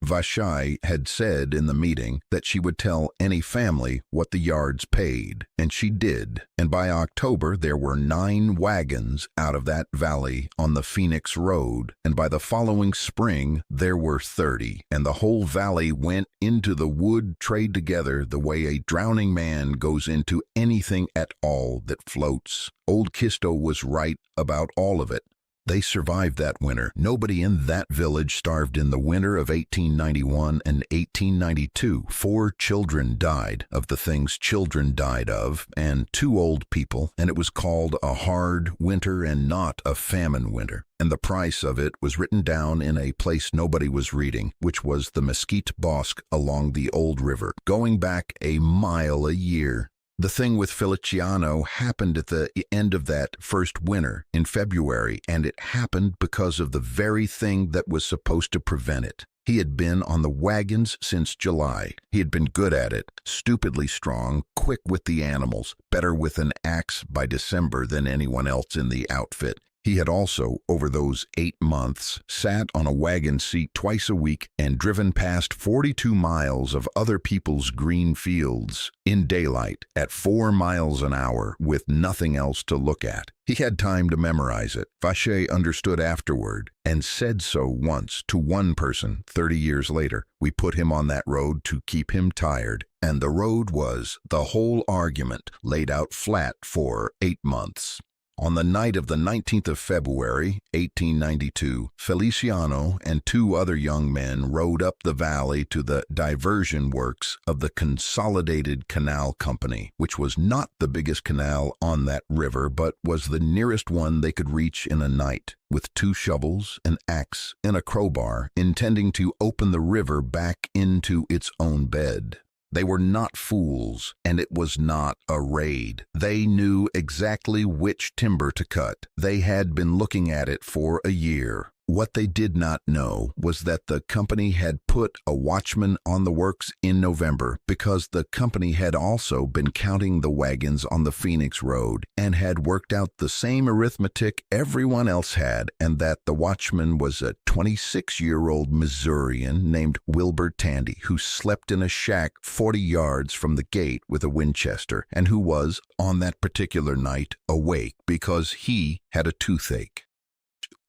Vashai had said in the meeting that she would tell any family what the yards paid, and she did, and by October there were 9 wagons out of that valley on the Phoenix Road, and by the following spring there were 30, and the whole valley went into the wood trade together the way a drowning man goes into anything at all that floats. Old Kisto was right about all of it. They survived that winter. Nobody in that village starved in the winter of 1891 and 1892. 4 children died of the things children died of, and 2 old people, and it was called a hard winter and not a famine winter. And the price of it was written down in a place nobody was reading, which was the Mesquite Bosque along the old river, going back a mile a year. The thing with Feliciano happened at the end of that first winter in February, and it happened because of the very thing that was supposed to prevent it. He had been on the wagons since July. He had been good at it, stupidly strong, quick with the animals, better with an axe by December than anyone else in the outfit. He had also, over those 8 months, sat on a wagon seat twice a week and driven past 42 miles of other people's green fields in daylight at 4 miles an hour with nothing else to look at. He had time to memorize it. Vashai understood afterward and said so once to one person 30 years later. We put him on that road to keep him tired, and the road was the whole argument laid out flat for 8 months. On the night of the 19th of February, 1892, Feliciano and 2 other young men rode up the valley to the diversion works of the Consolidated Canal Company, which was not the biggest canal on that river, but was the nearest one they could reach in a night, with 2 shovels, an axe, and a crowbar, intending to open the river back into its own bed. They were not fools, and it was not a raid. They knew exactly which timber to cut. They had been looking at it for a year. What they did not know was that the company had put a watchman on the works in November because the company had also been counting the wagons on the Phoenix Road and had worked out the same arithmetic everyone else had, and that the watchman was a 26-year-old Missourian named Wilbur Tandy who slept in a shack 40 yards from the gate with a Winchester and who was, on that particular night, awake because he had a toothache.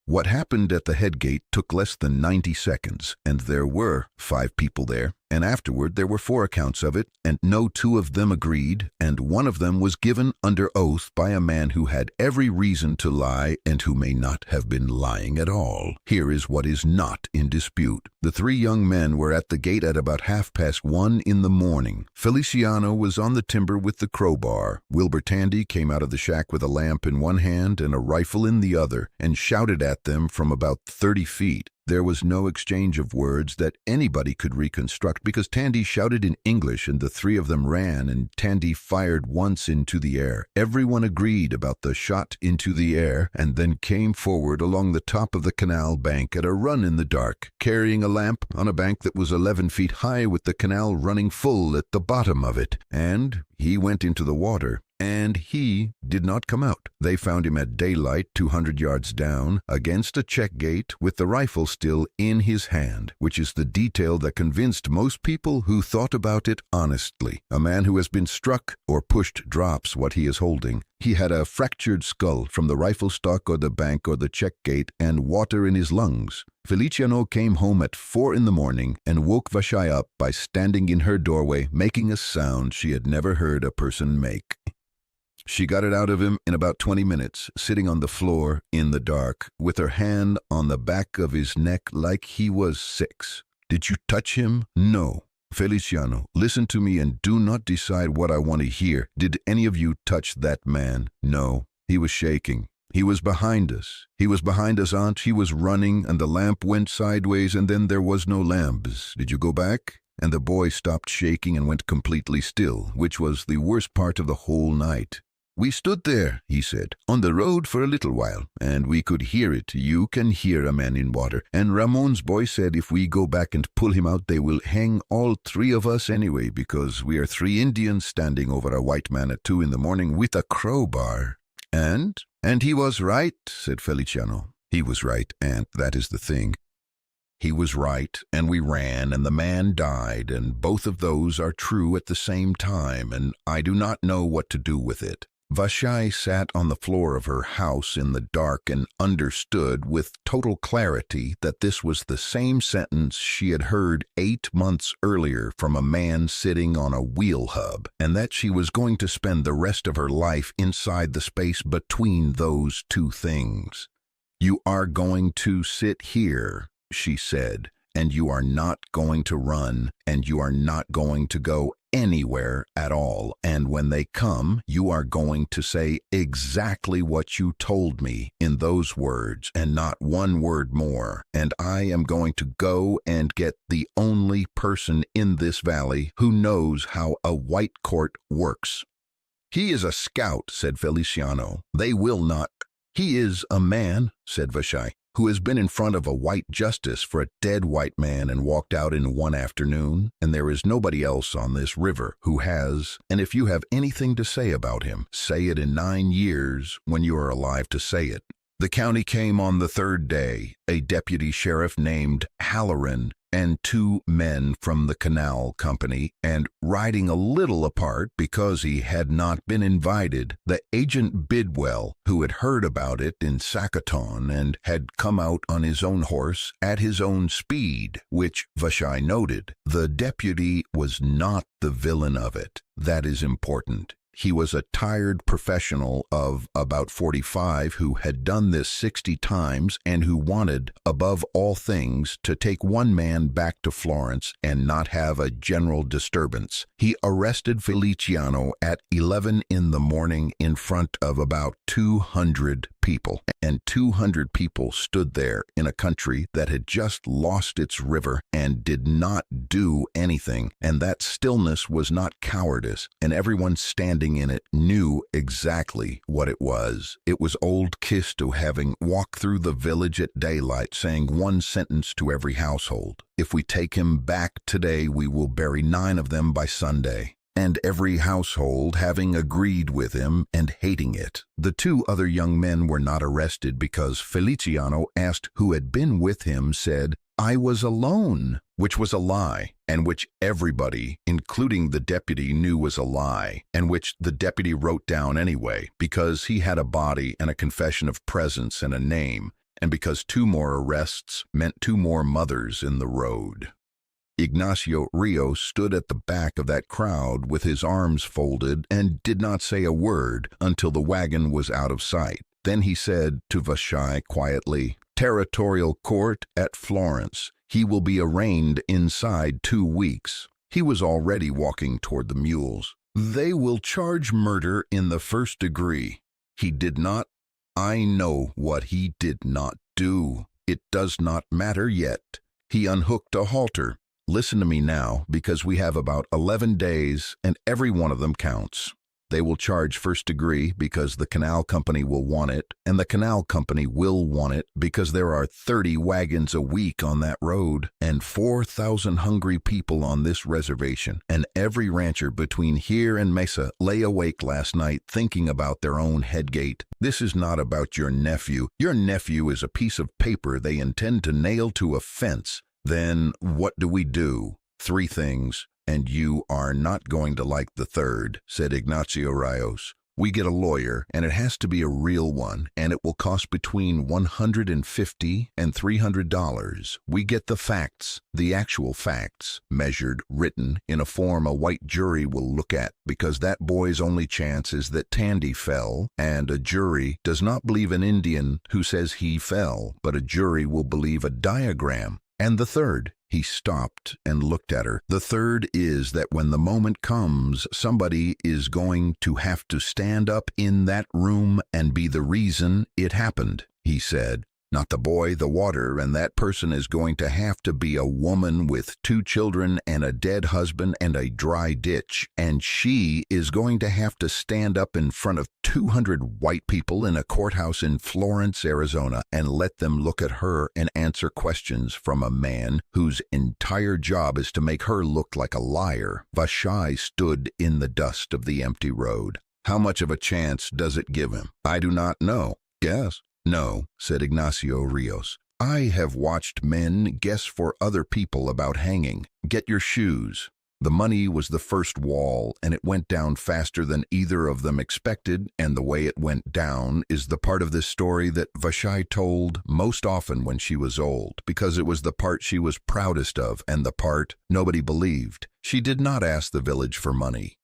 What happened at the head gate took less than 90 seconds, and there were 5 people there, and afterward there were 4 accounts of it, and no 2 of them agreed, and one of them was given under oath by a man who had every reason to lie and who may not have been lying at all. Here is what is not in dispute. The 3 young men were at the gate at about 1:30 in the morning. Feliciano was on the timber with the crowbar. Wilbur Tandy came out of the shack with a lamp in one hand and a rifle in the other, and shouted at them from about 30 feet. There was no exchange of words that anybody could reconstruct because Tandy shouted in English and the 3 of them ran, and Tandy fired once into the air. Everyone agreed about the shot into the air and then came forward along the top of the canal bank at a run in the dark, carrying a lamp on a bank that was 11 feet high with the canal running full at the bottom of it. And he went into the water. And he did not come out. They found him at daylight 200 yards down, against a check gate, with the rifle still in his hand, which is the detail that convinced most people who thought about it honestly. A man who has been struck or pushed drops what he is holding. He had a fractured skull from the rifle stock or the bank or the check gate and water in his lungs. Feliciano came home at 4 in the morning and woke Vashai up by standing in her doorway, making a sound she had never heard a person make. She got it out of him in about 20 minutes, sitting on the floor in the dark, with her hand on the back of his neck like he was 6. Did you touch him? No. Feliciano, listen to me and do not decide what I want to hear. Did any of you touch that man? No. He was shaking. He was behind us. He was behind us, Aunt. He was running, and the lamp went sideways, and then there was no lamps. Did you go back? And the boy stopped shaking and went completely still, which was the worst part of the whole night. We stood there, he said, on the road for a little while, and we could hear it. You can hear a man in water. And Ramon's boy said if we go back and pull him out, they will hang all 3 of us anyway, because we are 3 Indians standing over a white man at 2 in the morning with a crowbar. And he was right, said Feliciano. He was right, Aunt, that is the thing. He was right, and we ran, and the man died, and both of those are true at the same time, and I do not know what to do with it. Vashai sat on the floor of her house in the dark and understood with total clarity that this was the same sentence she had heard 8 months earlier from a man sitting on a wheel hub, and that she was going to spend the rest of her life inside the space between those 2 things. "You are going to sit here," she said, "and you are not going to run, and you are not going to go anywhere at all. And when they come, you are going to say exactly what you told me in those words and not one word more. And I am going to go and get the only person in this valley who knows how a white court works." "He is a scout," said Feliciano. "They will not." "He is a man," said Vashai, "who has been in front of a white justice for a dead white man and walked out in one afternoon, and there is nobody else on this river who has, and if you have anything to say about him, say it in 9 years when you are alive to say it." The county came on the 3rd day, a deputy sheriff named Halloran and 2 men from the canal company, and riding a little apart because he had not been invited, the agent Bidwell, who had heard about it in Sacaton and had come out on his own horse at his own speed, which Vashai noted. The deputy was not the villain of it. That is important. He was a tired professional of about 45 who had done this 60 times and who wanted, above all things, to take one man back to Florence and not have a general disturbance. He arrested Feliciano at 11 in the morning in front of about 200 people, and 200 people stood there in a country that had just lost its river and did not do anything, and that stillness was not cowardice, and everyone standing in it knew exactly what it was. It was old Kisto having walked through the village at daylight saying one sentence to every household: "If we take him back today, we will bury 9 of them by Sunday." And every household having agreed with him and hating it. The 2 other young men were not arrested because Feliciano, asked who had been with him, said, "I was alone," which was a lie, and which everybody, including the deputy, knew was a lie, and which the deputy wrote down anyway, because he had a body and a confession of presence and a name, and because 2 more arrests meant 2 more mothers in the road. Ignacio Ríos stood at the back of that crowd with his arms folded and did not say a word until the wagon was out of sight. Then he said to Vashai quietly, "Territorial court at Florence. He will be arraigned inside 2 weeks." He was already walking toward the mules. "They will charge murder in the 1st degree. He did not. I know what he did not do. It does not matter yet. He unhooked a halter. Listen to me now, because we have about 11 days, and every one of them counts. They will charge 1st degree because the canal company will want it, and the canal company will want it because there are 30 wagons a week on that road, and 4,000 hungry people on this reservation, and every rancher between here and Mesa lay awake last night thinking about their own headgate. This is not about your nephew. Your nephew is a piece of paper they intend to nail to a fence. Then what do we do? 3 things, and you are not going to like the 3rd, said Ignacio Ríos. We get a lawyer, and it has to be a real one, and it will cost between $150 and $300. We get the facts, the actual facts, measured, written, in a form a white jury will look at, because that boy's only chance is that Tandy fell, and a jury does not believe an Indian who says he fell, but a jury will believe a diagram. And the 3rd, he stopped and looked at her. The 3rd is that when the moment comes, somebody is going to have to stand up in that room and be the reason it happened, he said. Not the boy, the water, and that person is going to have to be a woman with 2 children and a dead husband and a dry ditch, and she is going to have to stand up in front of 200 white people in a courthouse in Florence, Arizona, and let them look at her and answer questions from a man whose entire job is to make her look like a liar. Vashai stood in the dust of the empty road. How much of a chance does it give him? I do not know. Yes. No, said Ignacio Ríos. I have watched men guess for other people about hanging. Get your shoes. The money was the first wall, and it went down faster than either of them expected, and the way it went down is the part of this story that Vashai told most often when she was old, because it was the part she was proudest of and the part nobody believed. She did not ask the village for money.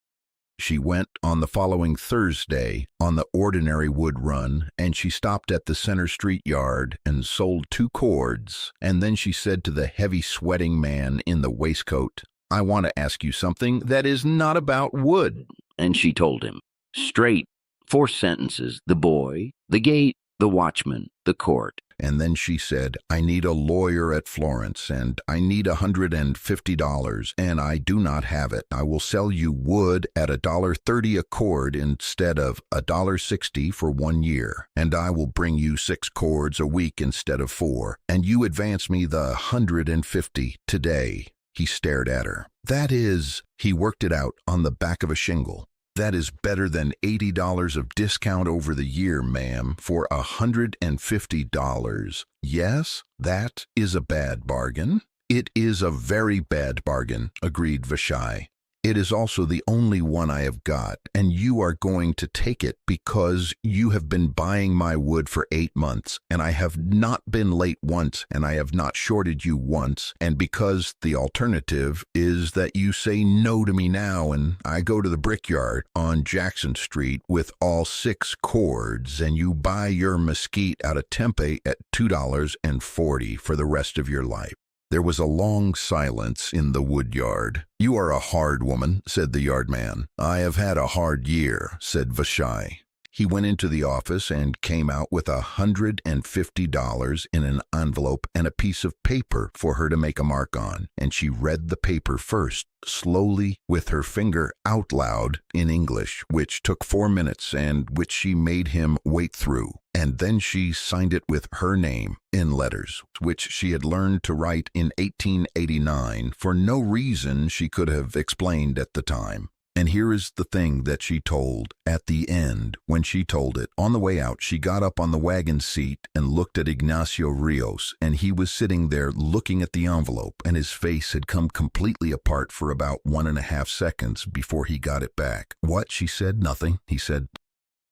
She went on the following Thursday on the ordinary wood run, and she stopped at the Center Street yard and sold 2 cords, and then she said to the heavy sweating man in the waistcoat, "I want to ask you something that is not about wood." And she told him, straight, 4 sentences, the boy, the gate, the watchman, the court. And then she said, "I need a lawyer at Florence, and I need $150, and I do not have it. I will sell you wood at $1.30 a cord instead of $1.60 for 1 year, and I will bring you 6 cords a week instead of 4, and you advance me the $150 today." He stared at her. "That is," he worked it out on the back of a shingle, "that is better than $80 of discount over the year, ma'am, for $150. Yes, that is a bad bargain." "It is a very bad bargain," agreed Vashai. "It is also the only one I have got, and you are going to take it because you have been buying my wood for 8 months, and I have not been late once, and I have not shorted you once, and because the alternative is that you say no to me now, and I go to the brickyard on Jackson Street with all 6 cords, and you buy your mesquite out of Tempe at $2.40 for the rest of your life." There was a long silence in the wood yard. "You are a hard woman," said the yard man. "I have had a hard year," said Vashai. He went into the office and came out with $150 in an envelope and a piece of paper for her to make a mark on, and she read the paper first, slowly, with her finger out loud in English, which took 4 minutes and which she made him wait through, and then she signed it with her name in letters, which she had learned to write in 1889 for no reason she could have explained at the time. And here is the thing that she told at the end when she told it. On the way out, she got up on the wagon seat and looked at Ignacio Ríos, and he was sitting there looking at the envelope, and his face had come completely apart for about 1.5 seconds before he got it back. "What?" she said. "Nothing." He said,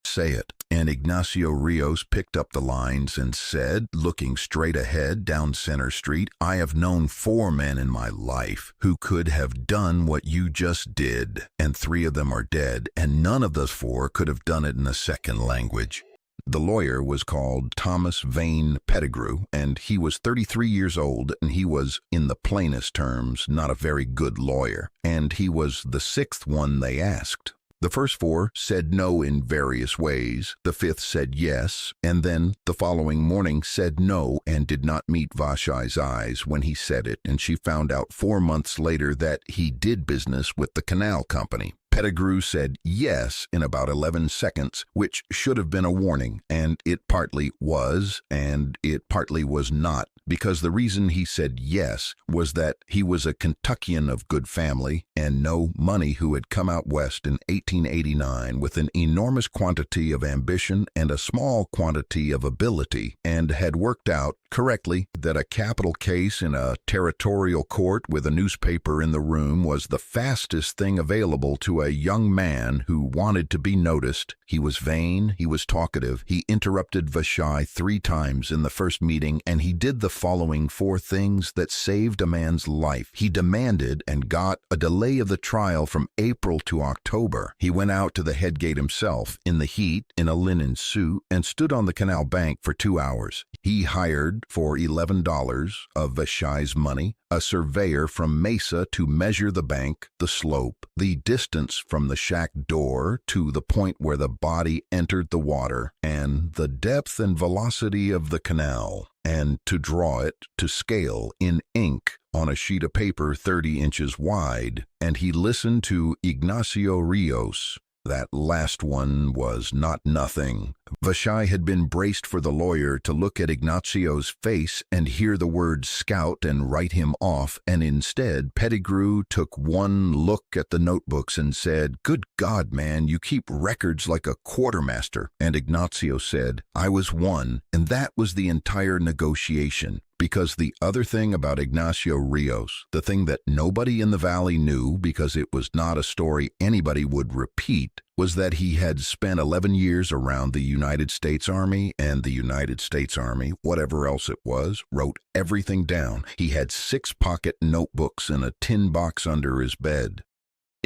"Say it." And Ignacio Ríos picked up the lines and said, looking straight ahead down Center Street, "I have known 4 men in my life who could have done what you just did, and 3 of them are dead, and none of those 4 could have done it in a second language." The lawyer was called Thomas Vane Pettigrew, and he was 33 years old, and he was, in the plainest terms, not a very good lawyer, and he was the 6th one they asked. The first 4 said no in various ways, the 5th said yes, and then the following morning said no and did not meet Vashai's eyes when he said it, and she found out 4 months later that he did business with the canal company. Pettigrew said yes in about 11 seconds, which should have been a warning, and it partly was, and it partly was not, because the reason he said yes was that he was a Kentuckian of good family and no money who had come out west in 1889 with an enormous quantity of ambition and a small quantity of ability, and had worked out correctly that a capital case in a territorial court with a newspaper in the room was the fastest thing available to a young man who wanted to be noticed. He was vain, he was talkative, he interrupted Vashai 3 times in the first meeting, and he did the following 4 things that saved a man's life. He demanded and got a delay of the trial from April to October. He went out to the head gate himself in the heat in a linen suit and stood on the canal bank for 2 hours. He hired for $11 of Vashai's money a surveyor from Mesa to measure the bank, the slope, the distance from the shack door to the point where the body entered the water, and the depth and velocity of the canal, and to draw it to scale in ink on a sheet of paper 30 inches wide. And he listened to Ignacio Ríos. That last one was not nothing. Vashai had been braced for the lawyer to look at Ignacio's face and hear the word scout and write him off, and instead Pettigrew took one look at the notebooks and said, "Good God, man, you keep records like a quartermaster." And Ignacio said, "I was one," and that was the entire negotiation. Because the other thing about Ignacio Ríos, the thing that nobody in the valley knew because it was not a story anybody would repeat, was that he had spent 11 years around the United States Army, and the United States Army, whatever else it was, wrote everything down. He had 6 pocket notebooks and a tin box under his bed.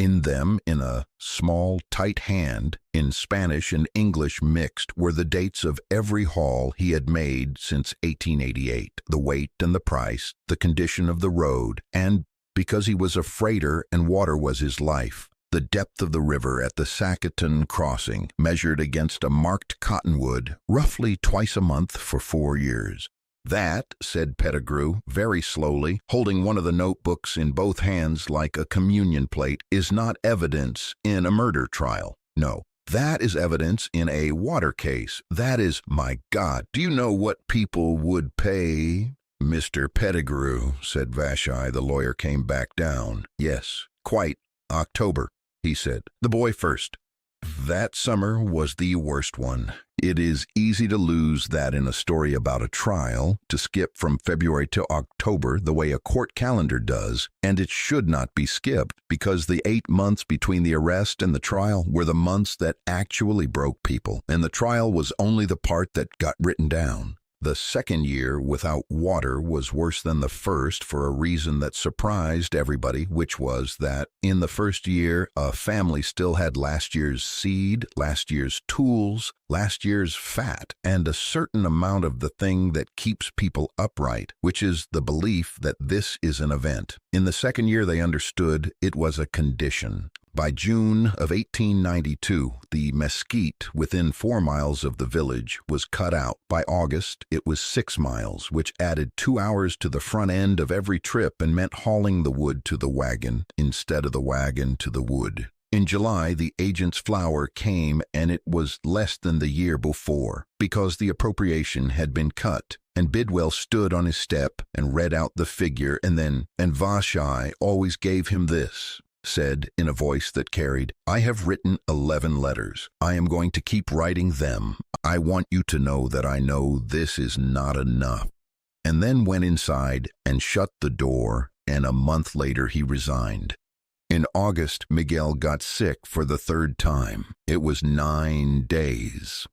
In them, in a small, tight hand, in Spanish and English mixed, were the dates of every haul he had made since 1888, the weight and the price, the condition of the road, and, because he was a freighter and water was his life, the depth of the river at the Sacaton crossing, measured against a marked cottonwood, roughly twice a month for 4 years. "That," said Pettigrew, very slowly, holding one of the notebooks in both hands like a communion plate, "is not evidence in a murder trial. No, that is evidence in a water case. That is, my God, do you know what people would pay?" "Mr. Pettigrew," said Vashai. The lawyer came back down. "Yes, quite. October," he said. "The boy first. That summer was the worst one. It is easy to lose that in a story about a trial, to skip from February to October the way a court calendar does, and it should not be skipped, because the 8 months between the arrest and the trial were the months that actually broke people, and the trial was only the part that got written down. The second year without water was worse than the first for a reason that surprised everybody, which was that in the first year a family still had last year's seed, last year's tools, last year's fat, and a certain amount of the thing that keeps people upright, which is the belief that this is an event. In the second year they understood it was a condition. By June of 1892, the mesquite within 4 miles of the village was cut out. By August, it was 6 miles, which added 2 hours to the front end of every trip and meant hauling the wood to the wagon instead of the wagon to the wood. In July, the agent's flour came, and it was less than the year before, because the appropriation had been cut. And Bidwell stood on his step and read out the figure, and Vashai always gave him this. Said in a voice that carried, "I have written 11 letters. I am going to keep writing them. I want you to know that I know this is not enough." And then went inside and shut the door, and a month later he resigned. In August, Miguel got sick for the 3rd time. It was 9 days.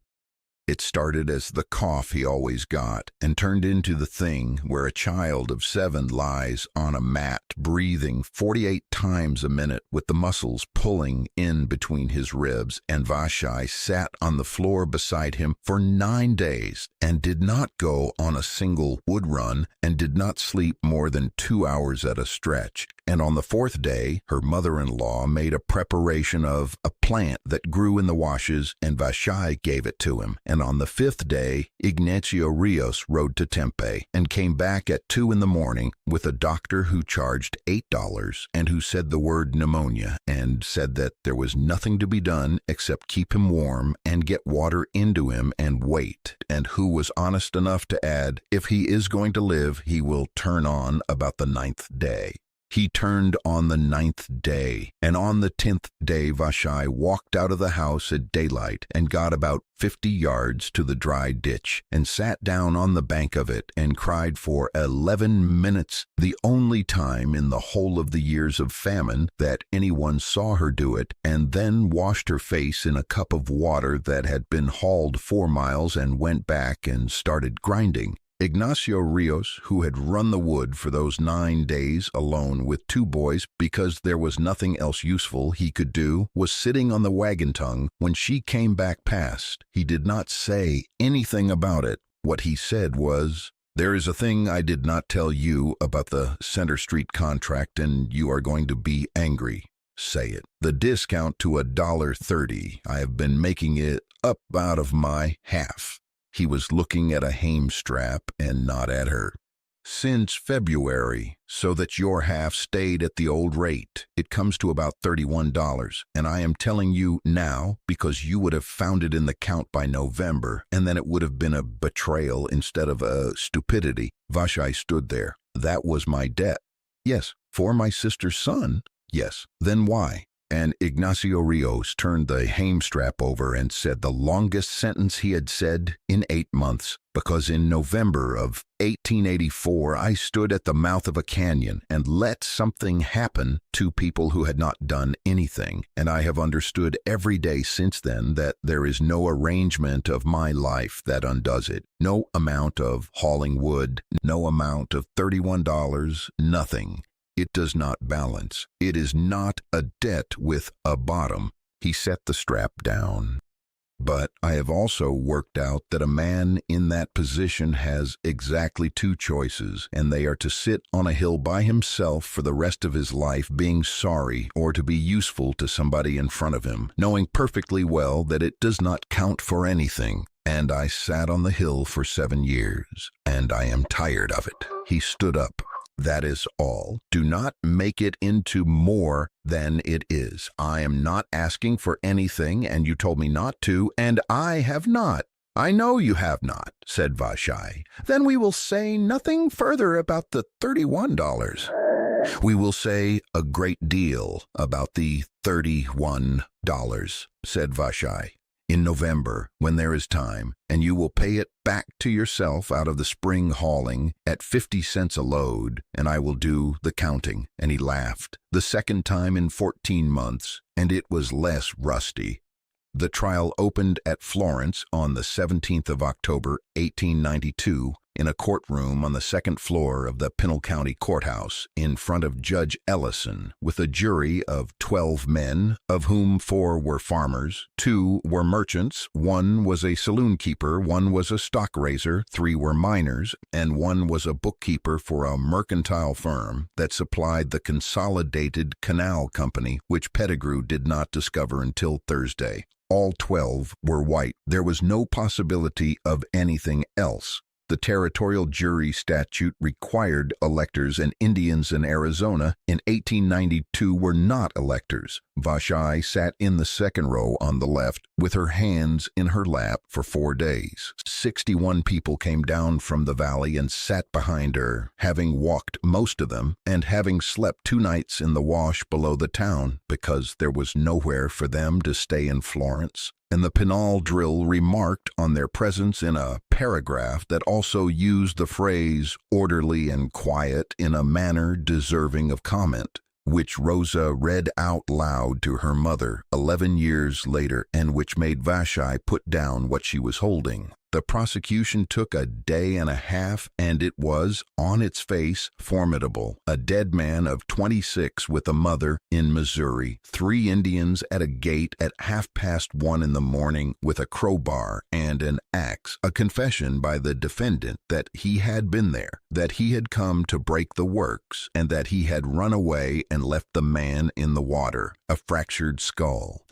It started as the cough he always got, and turned into the thing where a child of 7 lies on a mat, breathing 48 times a minute with the muscles pulling in between his ribs, and Vashai sat on the floor beside him for 9 days, and did not go on a single wood run, and did not sleep more than 2 hours at a stretch. And on the 4th day, her mother-in-law made a preparation of a plant that grew in the washes, and Vashai gave it to him. And on the 5th day, Ignacio Ríos rode to Tempe, and came back at 2 in the morning with a doctor who charged $8, and who said the word pneumonia, and said that there was nothing to be done except keep him warm and get water into him and wait, and who was honest enough to add, if he is going to live, he will turn on about the 9th day. He turned on the 9th day, and on the 10th day Vashai walked out of the house at daylight, and got about 50 yards to the dry ditch, and sat down on the bank of it, and cried for 11 minutes, the only time in the whole of the years of famine that anyone saw her do it, and then washed her face in a cup of water that had been hauled 4 miles, and went back and started grinding. Ignacio Ríos, who had run the wood for those 9 days alone with 2 boys because there was nothing else useful he could do, was sitting on the wagon tongue when she came back past. He did not say anything about it. What he said was, "There is a thing I did not tell you about the Center Street contract, and you are going to be angry. Say it. The discount to $1.30. I have been making it up out of my half." He was looking at a hame strap and not at her. "Since February, so that your half stayed at the old rate. It comes to about $31, and I am telling you now because you would have found it in the count by November, and then it would have been a betrayal instead of a stupidity." Vashai stood there. "That was my debt." "Yes." "For my sister's son?" "Yes." "Then why?" And Ignacio Ríos turned the hame strap over and said the longest sentence he had said in 8 months, "Because in November of 1884 I stood at the mouth of a canyon and let something happen to people who had not done anything, and I have understood every day since then that there is no arrangement of my life that undoes it. No amount of hauling wood, no amount of $31, nothing. It does not balance. It is not a debt with a bottom. He set the strap down. But I have also worked out that a man in that position has exactly two choices, and they are to sit on a hill by himself for the rest of his life being sorry, or to be useful to somebody in front of him, knowing perfectly well that it does not count for anything. And I sat on the hill for 7 years, and I am tired of it. He stood up. That is all. Do not make it into more than it is. I am not asking for anything, and you told me not to, and I have not. I know you have not, said Vashai. Then we will say nothing further about the $31. We will say a great deal about the $31, said Vashai. In November, when there is time, and you will pay it back to yourself out of the spring hauling at 50 cents a load, and I will do the counting. And he laughed, the second time in 14 months, and it was less rusty. The trial opened at Florence on the 17th of October, 1892, in a courtroom on the second floor of the Pinal County Courthouse in front of Judge Ellison, with a jury of 12 men, of whom 4 were farmers, 2 were merchants, 1 was a saloon keeper, 1 was a stock raiser, 3 were miners, and 1 was a bookkeeper for a mercantile firm that supplied the Consolidated Canal Company, which Pettigrew did not discover until Thursday. All 12 were white. There was no possibility of anything else. The territorial jury statute required electors, and Indians in Arizona in 1892 were not electors. Vashai sat in the second row on the left with her hands in her lap for 4 days. 61 people came down from the valley and sat behind her, having walked most of them and having slept 2 nights in the wash below the town because there was nowhere for them to stay in Florence. And the Pinal drill remarked on their presence in a paragraph that also used the phrase orderly and quiet in a manner deserving of comment, which Rosa read out loud to her mother 11 years later, and which made Vashai put down what she was holding. The prosecution took a day and a half, and it was, on its face, formidable. A dead man of 26 with a mother in Missouri, 3 Indians at a gate at 1:30 in the morning with a crowbar and an axe, a confession by the defendant that he had been there, that he had come to break the works, and that he had run away and left the man in the water, a fractured skull.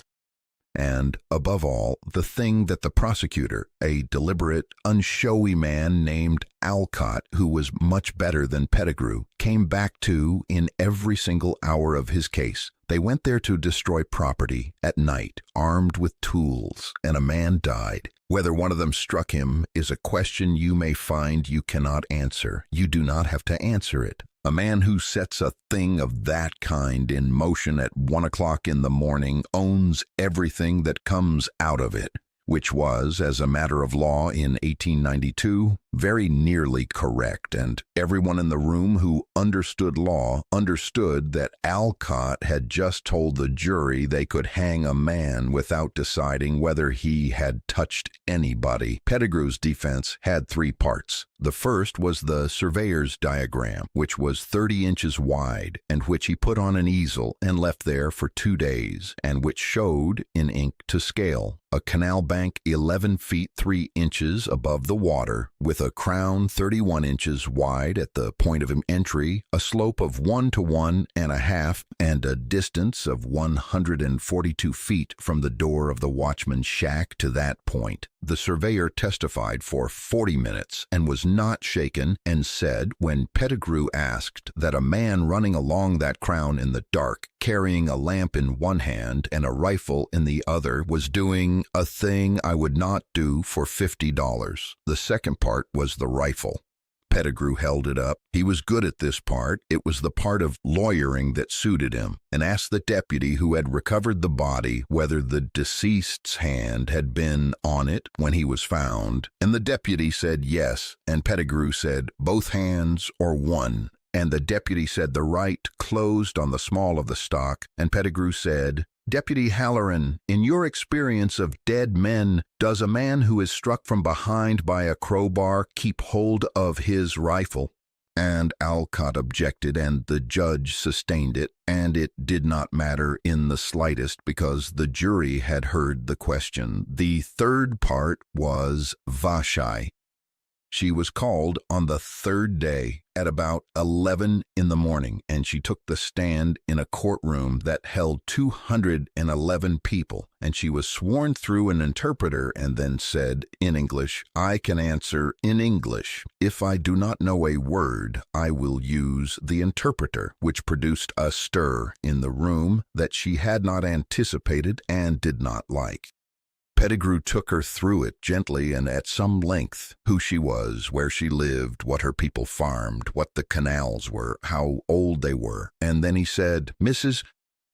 And, above all, the thing that the prosecutor, a deliberate, unshowy man named Alcott, who was much better than Pettigrew, came back to in every single hour of his case. They went there to destroy property at night, armed with tools, and a man died. Whether one of them struck him is a question you may find you cannot answer. You do not have to answer it. A man who sets a thing of that kind in motion at 1 o'clock in the morning owns everything that comes out of it, which was, as a matter of law in 1892, very nearly correct, and everyone in the room who understood law understood that Alcott had just told the jury they could hang a man without deciding whether he had touched anybody. Pettigrew's defense had 3 parts. The first was the surveyor's diagram, which was 30 inches wide, and which he put on an easel and left there for 2 days, and which showed, in ink to scale, a canal bank 11 feet 3 inches above the water, with a crown 31 inches wide at the point of entry, a slope of 1 to 1.5, and a distance of 142 feet from the door of the watchman's shack to that point. The surveyor testified for 40 minutes and was not shaken, and said, when Pettigrew asked, that a man running along that crown in the dark, carrying a lamp in one hand and a rifle in the other, was doing a thing I would not do for $50. The second part was the rifle. Pettigrew held it up. He was good at this part. It was the part of lawyering that suited him, and asked the deputy who had recovered the body whether the deceased's hand had been on it when he was found, and the deputy said yes, and Pettigrew said both hands or one, and the deputy said the right closed on the small of the stock, and Pettigrew said, Deputy Halloran, in your experience of dead men, does a man who is struck from behind by a crowbar keep hold of his rifle? And Alcott objected, and the judge sustained it, and it did not matter in the slightest because the jury had heard the question. The third part was Vashai. She was called on the third day at about 11 in the morning, and she took the stand in a courtroom that held 211 people, and she was sworn through an interpreter and then said in English, "I can answer in English. If I do not know a word, I will use the interpreter," which produced a stir in the room that she had not anticipated and did not like. Pettigrew took her through it gently and at some length, who she was, where she lived, what her people farmed, what the canals were, how old they were, and then he said, "Mrs."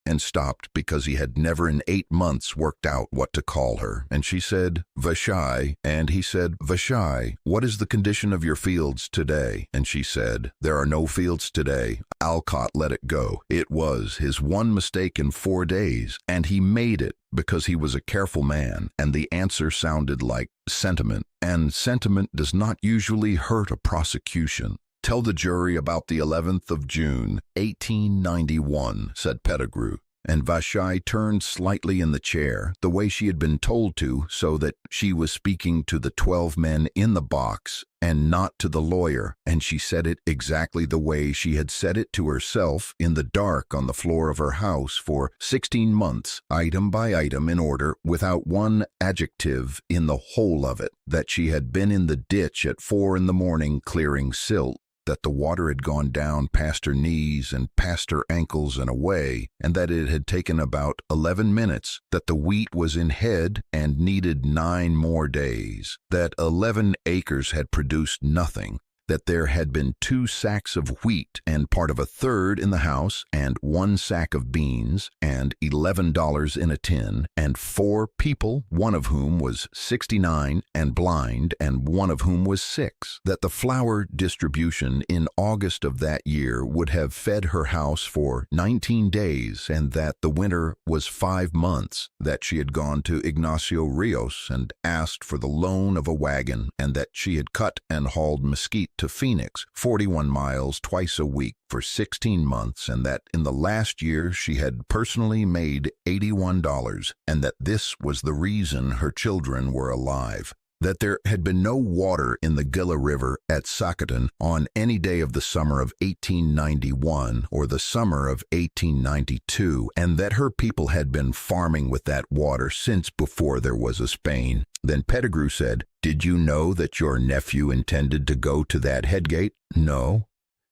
and stopped because he had never in 8 months worked out what to call her, and she said, "Vashai," and he said, "Vashai, what is the condition of your fields today?" And she said, "There are no fields today." Alcott let it go. It was his one mistake in 4 days, and he made it because he was a careful man, and the answer sounded like sentiment, and sentiment does not usually hurt a prosecution. "Tell the jury about the 11th of June, 1891, said Pettigrew, and Vashai turned slightly in the chair, the way she had been told to, so that she was speaking to the 12 men in the box and not to the lawyer, and she said it exactly the way she had said it to herself in the dark on the floor of her house for 16 months, item by item in order, without one adjective in the whole of it, that she had been in the ditch at 4 in the morning clearing silt, that the water had gone down past her knees and past her ankles and away, and that it had taken about 11 minutes, that the wheat was in head and needed 9 more days, that 11 acres had produced nothing, that there had been 2 sacks of wheat and part of a third in the house, and 1 sack of beans, and $11 in a tin, and 4 people, one of whom was 69 and blind, and one of whom was 6, that the flour distribution in August of that year would have fed her house for 19 days, and that the winter was 5 months, that she had gone to Ignacio Ríos and asked for the loan of a wagon, and that she had cut and hauled mesquite to Phoenix, 41 miles twice a week for 16 months, and that in the last year she had personally made $81, and that this was the reason her children were alive. That there had been no water in the Gila River at Sacaton on any day of the summer of 1891 or the summer of 1892, and that her people had been farming with that water since before there was a Spain. Then Pettigrew said, "Did you know that your nephew intended to go to that headgate?" "No."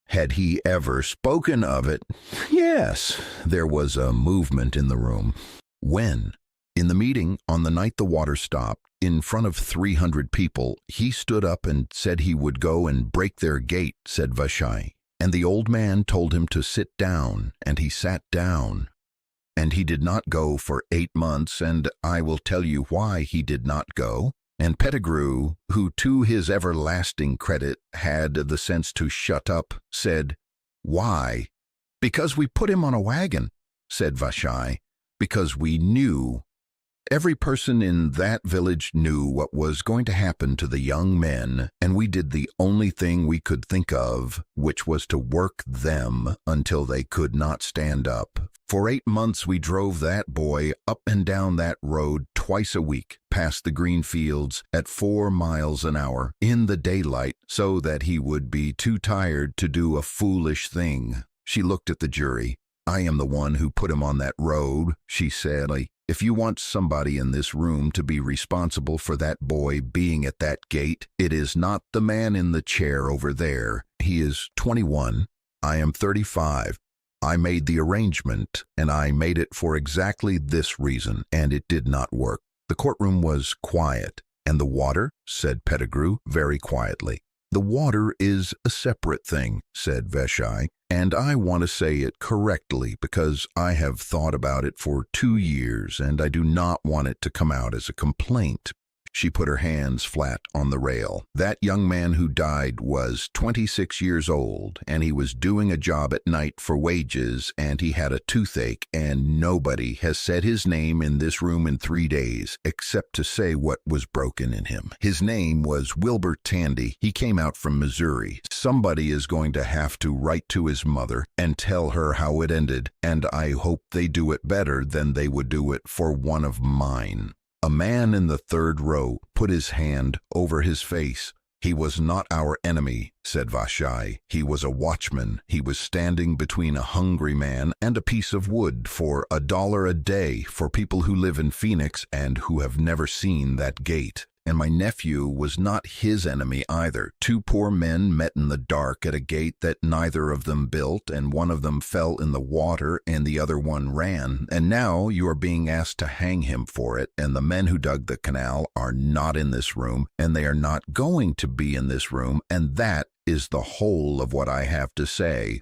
"Had he ever spoken of it?" "Yes." There was a movement in the room. "When?" "In the meeting on the night the water stopped, in front of 300 people, he stood up and said he would go and break their gate," said Vashai. "And the old man told him to sit down, and he sat down. And he did not go for 8 months, and I will tell you why he did not go." And Pettigrew, who to his everlasting credit had the sense to shut up, said, "Why?" "Because we put him on a wagon," said Vashai. "Because we knew. Every person in that village knew what was going to happen to the young men, and we did the only thing we could think of, which was to work them until they could not stand up. For 8 months we drove that boy up and down that road twice a week, past the green fields at 4 miles an hour, in the daylight, so that he would be too tired to do a foolish thing." She looked at the jury. "I am the one who put him on that road," she said. "If you want somebody in this room to be responsible for that boy being at that gate, it is not the man in the chair over there. He is 21. I am 35. I made the arrangement, and I made it for exactly this reason, and it did not work." The courtroom was quiet. "And the water?" said Pettigrew very quietly. "The water is a separate thing," said Vashai, "and I want to say it correctly because I have thought about it for 2 years, and I do not want it to come out as a complaint." She put her hands flat on the rail. That young man who died was 26 years old, and he was doing a job at night for wages, and he had a toothache, and nobody has said his name in this room in 3 days, except to say what was broken in him. His name was Wilbur Tandy. He came out from Missouri. Somebody is going to have to write to his mother and tell her how it ended, and I hope they do it better than they would do it for one of mine. A man in the third row put his hand over his face. He was not our enemy, said Vashai. He was a watchman. He was standing between a hungry man and a piece of wood for $1 a day for people who live in Phoenix and who have never seen that gate. And my nephew was not his enemy either. 2 poor men met in the dark at a gate that neither of them built, and one of them fell in the water and the other one ran. And now you are being asked to hang him for it, and the men who dug the canal are not in this room, and they are not going to be in this room, and that is the whole of what I have to say.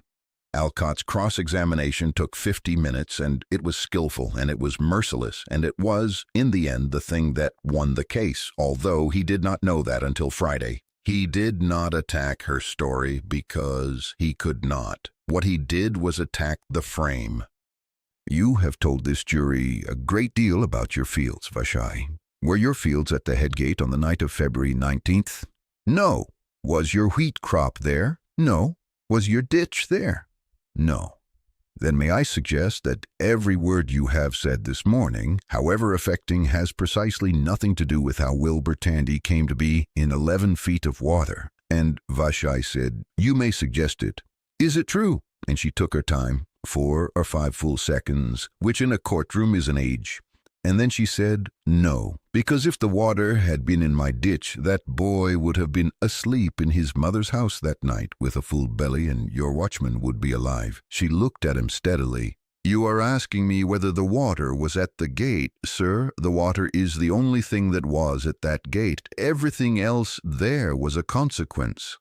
Alcott's cross-examination took 50 minutes, and it was skillful, and it was merciless, and it was, in the end, the thing that won the case, although he did not know that until Friday. He did not attack her story because he could not. What he did was attack the frame. You have told this jury a great deal about your fields, Vashai. Were your fields at the head gate on the night of February 19th? No. Was your wheat crop there? No. Was your ditch there? No. Then may I suggest that every word you have said this morning, however affecting, has precisely nothing to do with how Wilbur Tandy came to be in 11 feet of water. And Vashai said, you may suggest it. Is it true? And she took her time, 4 or 5 full seconds, which in a courtroom is an age. And then she said, no, because if the water had been in my ditch, that boy would have been asleep in his mother's house that night with a full belly, and your watchman would be alive. She looked at him steadily. You are asking me whether the water was at the gate. Sir, the water is the only thing that was at that gate. Everything else there was a consequence.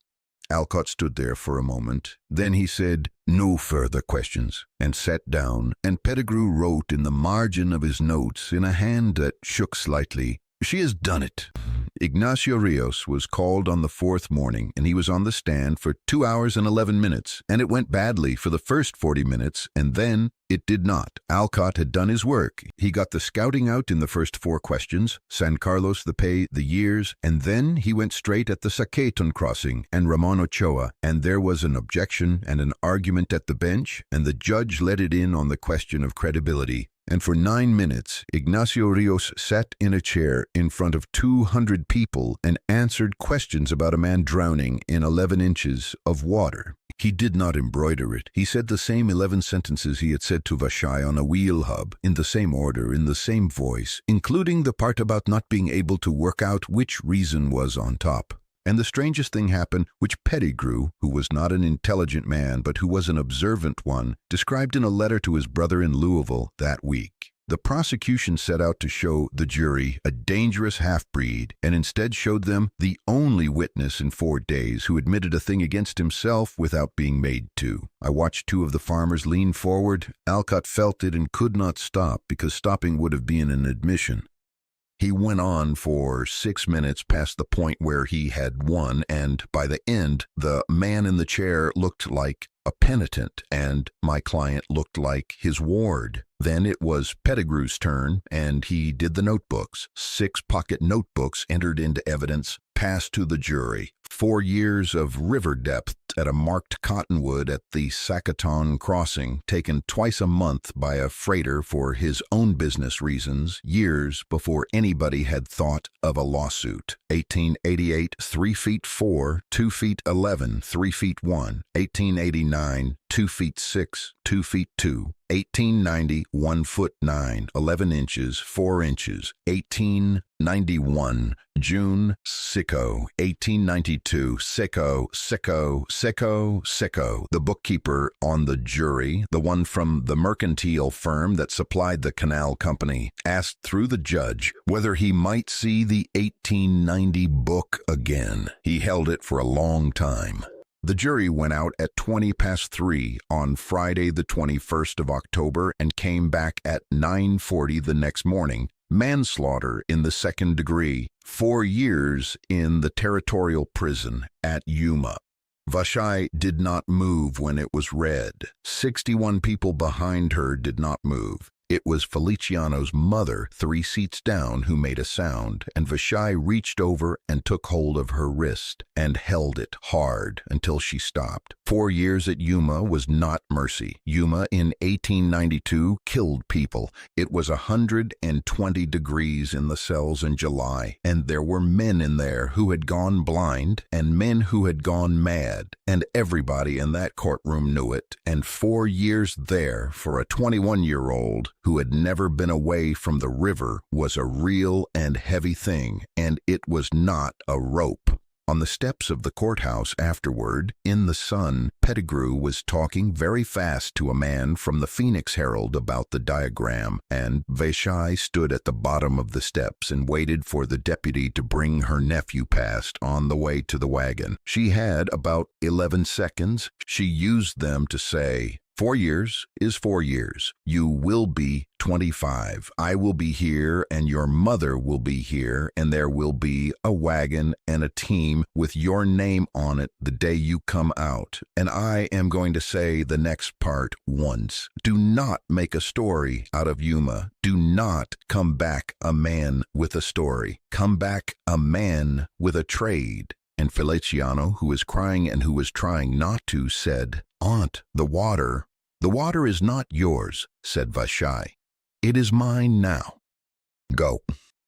Alcott stood there for a moment. Then he said, no further questions, and sat down, and Pettigrew wrote in the margin of his notes in a hand that shook slightly, she has done it. Ignacio Ríos was called on the 4th morning, and he was on the stand for 2 hours and 11 minutes, and it went badly for the first 40 minutes, and then it did not. Alcott had done his work. He got the scouting out in the first 4 questions, San Carlos, the pay, the years, and then he went straight at the Sacaton crossing and Ramon Ochoa, and there was an objection and an argument at the bench, and the judge let it in on the question of credibility. And for 9 minutes, Ignacio Ríos sat in a chair in front of 200 people and answered questions about a man drowning in 11 inches of water. He did not embroider it. He said the same 11 sentences he had said to Vashai on a wheel hub, in the same order, in the same voice, including the part about not being able to work out which reason was on top. And the strangest thing happened, which Pettigrew, who was not an intelligent man but who was an observant one, described in a letter to his brother in Louisville that week. The prosecution set out to show the jury a dangerous half-breed, and instead showed them the only witness in 4 days who admitted a thing against himself without being made to. I watched 2 of the farmers lean forward. Alcott felt it and could not stop, because stopping would have been an admission. He went on for 6 minutes past the point where he had won, and by the end, the man in the chair looked like a penitent, and my client looked like his ward. Then it was Pettigrew's turn, and he did the notebooks. 6 pocket notebooks entered into evidence, passed to the jury. 4 years of river depth at a marked cottonwood at the Sacaton crossing, taken twice a month by a freighter for his own business reasons, years before anybody had thought of a lawsuit. 1888, 3 feet 4, 2 feet 11, 3 feet 1. 1889, 2 feet 6, 2 feet 2. 1890, 1 foot 9, 11 inches, 4 inches. 1891, June, sicko. 1892, sicko. The bookkeeper on the jury, the one from the mercantile firm that supplied the canal company, asked through the judge whether he might see the 1890 book again. He held it for a long time. The jury went out at 20 past 3 on Friday the 21st of October and came back at 9:40 the next morning, manslaughter in the second degree, 4 years in the territorial prison at Yuma. Vashai did not move when it was read. 61 people behind her did not move. It was Feliciano's mother, 3 seats down, who made a sound, and Vashai reached over and took hold of her wrist and held it hard until she stopped. 4 years at Yuma was not mercy. Yuma in 1892 killed people. It was 120 degrees in the cells in July, and there were men in there who had gone blind and men who had gone mad, and everybody in that courtroom knew it. And 4 years there for a 21-year-old who had never been away from the river was a real and heavy thing, and it was not a rope. On the steps of the courthouse afterward, in the sun, Pettigrew was talking very fast to a man from the Phoenix Herald about the diagram, and Vashai stood at the bottom of the steps and waited for the deputy to bring her nephew past on the way to the wagon. She had about 11 seconds. She used them to say, 4 years is 4 years. You will be 25. I will be here, and your mother will be here, and there will be a wagon and a team with your name on it the day you come out. And I am going to say the next part once. Do not make a story out of Yuma. Do not come back a man with a story. Come back a man with a trade. And Feliciano, who was crying and who was trying not to, said, Aunt, the water is not yours, said Vashai. It is mine now. Go.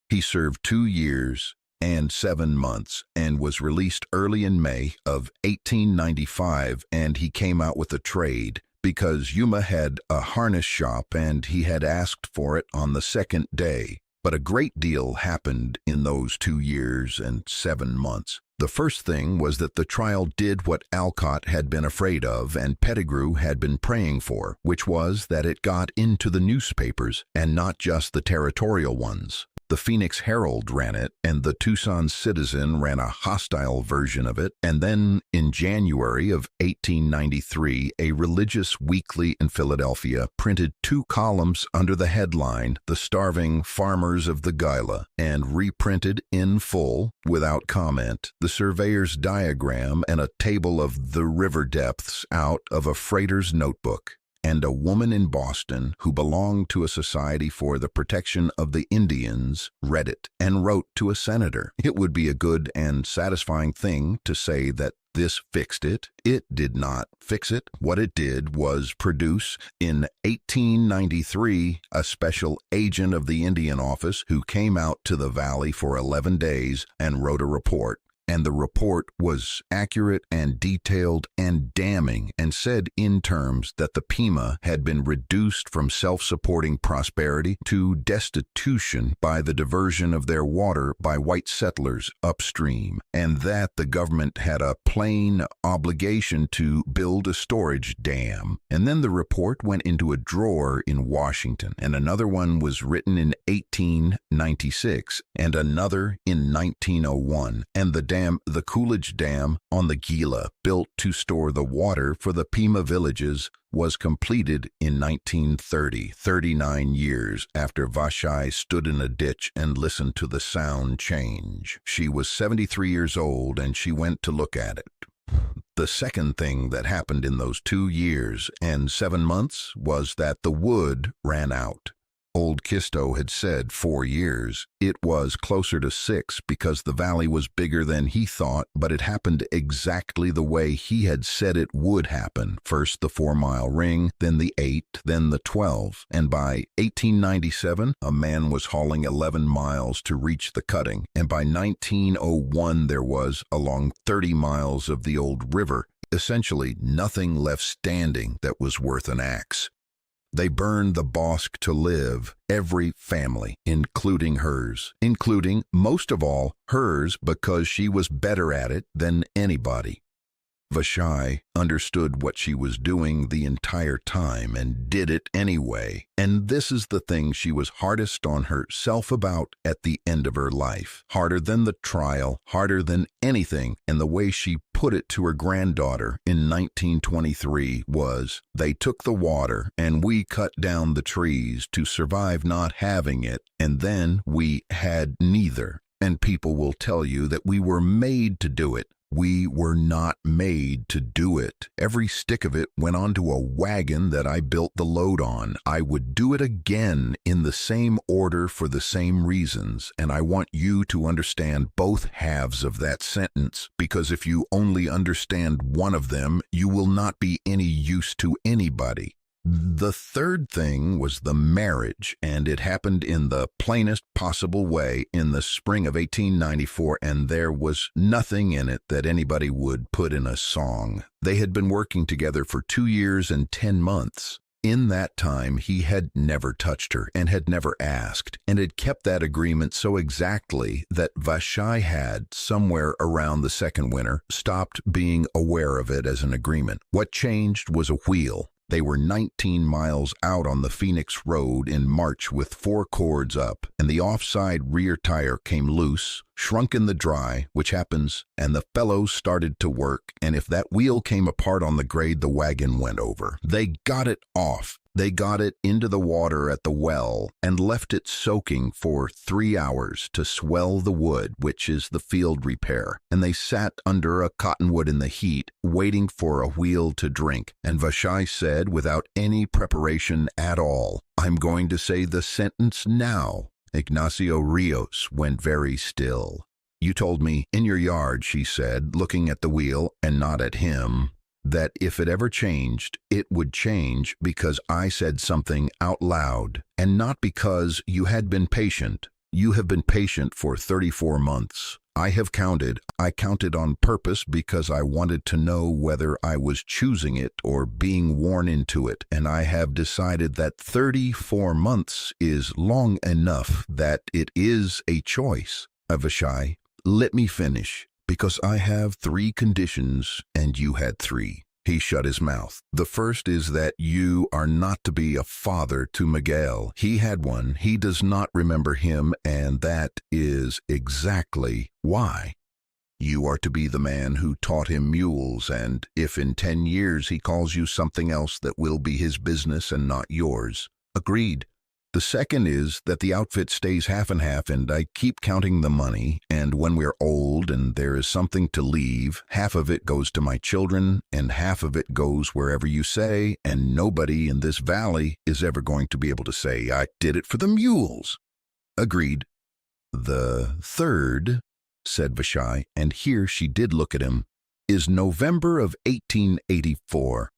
He served 2 years and 7 months and was released early in May of 1895, and he came out with a trade because Yuma had a harness shop and he had asked for it on the second day. But a great deal happened in those 2 years and 7 months. The first thing was that the trial did what Alcott had been afraid of and Pettigrew had been praying for, which was that it got into the newspapers, and not just the territorial ones. The Phoenix Herald ran it, and the Tucson Citizen ran a hostile version of it, and then in January of 1893, a religious weekly in Philadelphia printed 2 columns under the headline, The Starving Farmers of the Gila, and reprinted in full, without comment, the surveyor's diagram and a table of the river depths out of a freighter's notebook. And a woman in Boston who belonged to a society for the protection of the Indians read it and wrote to a senator. It would be a good and satisfying thing to say that this fixed it. It did not fix it. What it did was produce, in 1893, a special agent of the Indian Office who came out to the valley for 11 days and wrote a report. And the report was accurate and detailed and damning, and said in terms that the Pima had been reduced from self-supporting prosperity to destitution by the diversion of their water by white settlers upstream, and that the government had a plain obligation to build a storage dam. And then the report went into a drawer in Washington, and another one was written in 1896, and another in 1901, and the Coolidge Dam on the Gila, built to store the water for the Pima villages, was completed in 1930, 39 years after Vashai stood in a ditch and listened to the sound change. She was 73 years old, and she went to look at it. The second thing that happened in those 2 years and 7 months was that the wood ran out. Old Kisto had said 4 years. It was closer to 6 because the valley was bigger than he thought, but it happened exactly the way he had said it would happen. First the 4-mile ring, then the 8, then the 12, and by 1897 a man was hauling 11 miles to reach the cutting, and by 1901 there was, along 30 miles of the old river, essentially nothing left standing that was worth an axe. They burned the bosque to live, every family, including hers, including, most of all, hers because she was better at it than anybody. Vashai understood what she was doing the entire time and did it anyway. And this is the thing she was hardest on herself about at the end of her life. Harder than the trial, harder than anything. And the way she put it to her granddaughter in 1923 was, "They took the water and we cut down the trees to survive not having it, and then we had neither. And people will tell you that we were made to do it. We were not made to do it. Every stick of it went onto a wagon that I built the load on. I would do it again in the same order for the same reasons, and I want you to understand both halves of that sentence, because if you only understand one of them, you will not be any use to anybody." The third thing was the marriage, and it happened in the plainest possible way in the spring of 1894, and there was nothing in it that anybody would put in a song. They had been working together for 2 years and 10 months. In that time, he had never touched her and had never asked, and had kept that agreement so exactly that Vashai had, somewhere around the second winter, stopped being aware of it as an agreement. What changed was a wheel. They were 19 miles out on the Phoenix Road in March with 4 cords up, and the offside rear tire came loose, shrunk in the dry, which happens, and the fellows started to work, and if that wheel came apart on the grade, the wagon went over. They got it off. They got it into the water at the well and left it soaking for 3 hours to swell the wood, which is the field repair. And they sat under a cottonwood in the heat, waiting for a wheel to drink. And Vashai said, without any preparation at all, "I'm going to say the sentence now." Ignacio Ríos went very still. "You told me in your yard," she said, looking at the wheel and not at him, "that if it ever changed, it would change because I said something out loud, and not because you had been patient. You have been patient for 34 months. I have counted. I counted on purpose because I wanted to know whether I was choosing it or being worn into it, and I have decided that 34 months is long enough, that it is a choice." Vashai, let me finish. "Because I have 3 conditions, and you had 3. He shut his mouth. "The first is that you are not to be a father to Miguel. He had one. He does not remember him, and that is exactly why. You are to be the man who taught him mules, and if in 10 years he calls you something else, that will be his business and not yours." "Agreed." "The second is that the outfit stays half and half, and I keep counting the money, and when we're old and there is something to leave, half of it goes to my children, and half of it goes wherever you say, and nobody in this valley is ever going to be able to say, 'I did it for the mules.'" "Agreed." "The third," said Vashai, and here she did look at him, "is November of 1884.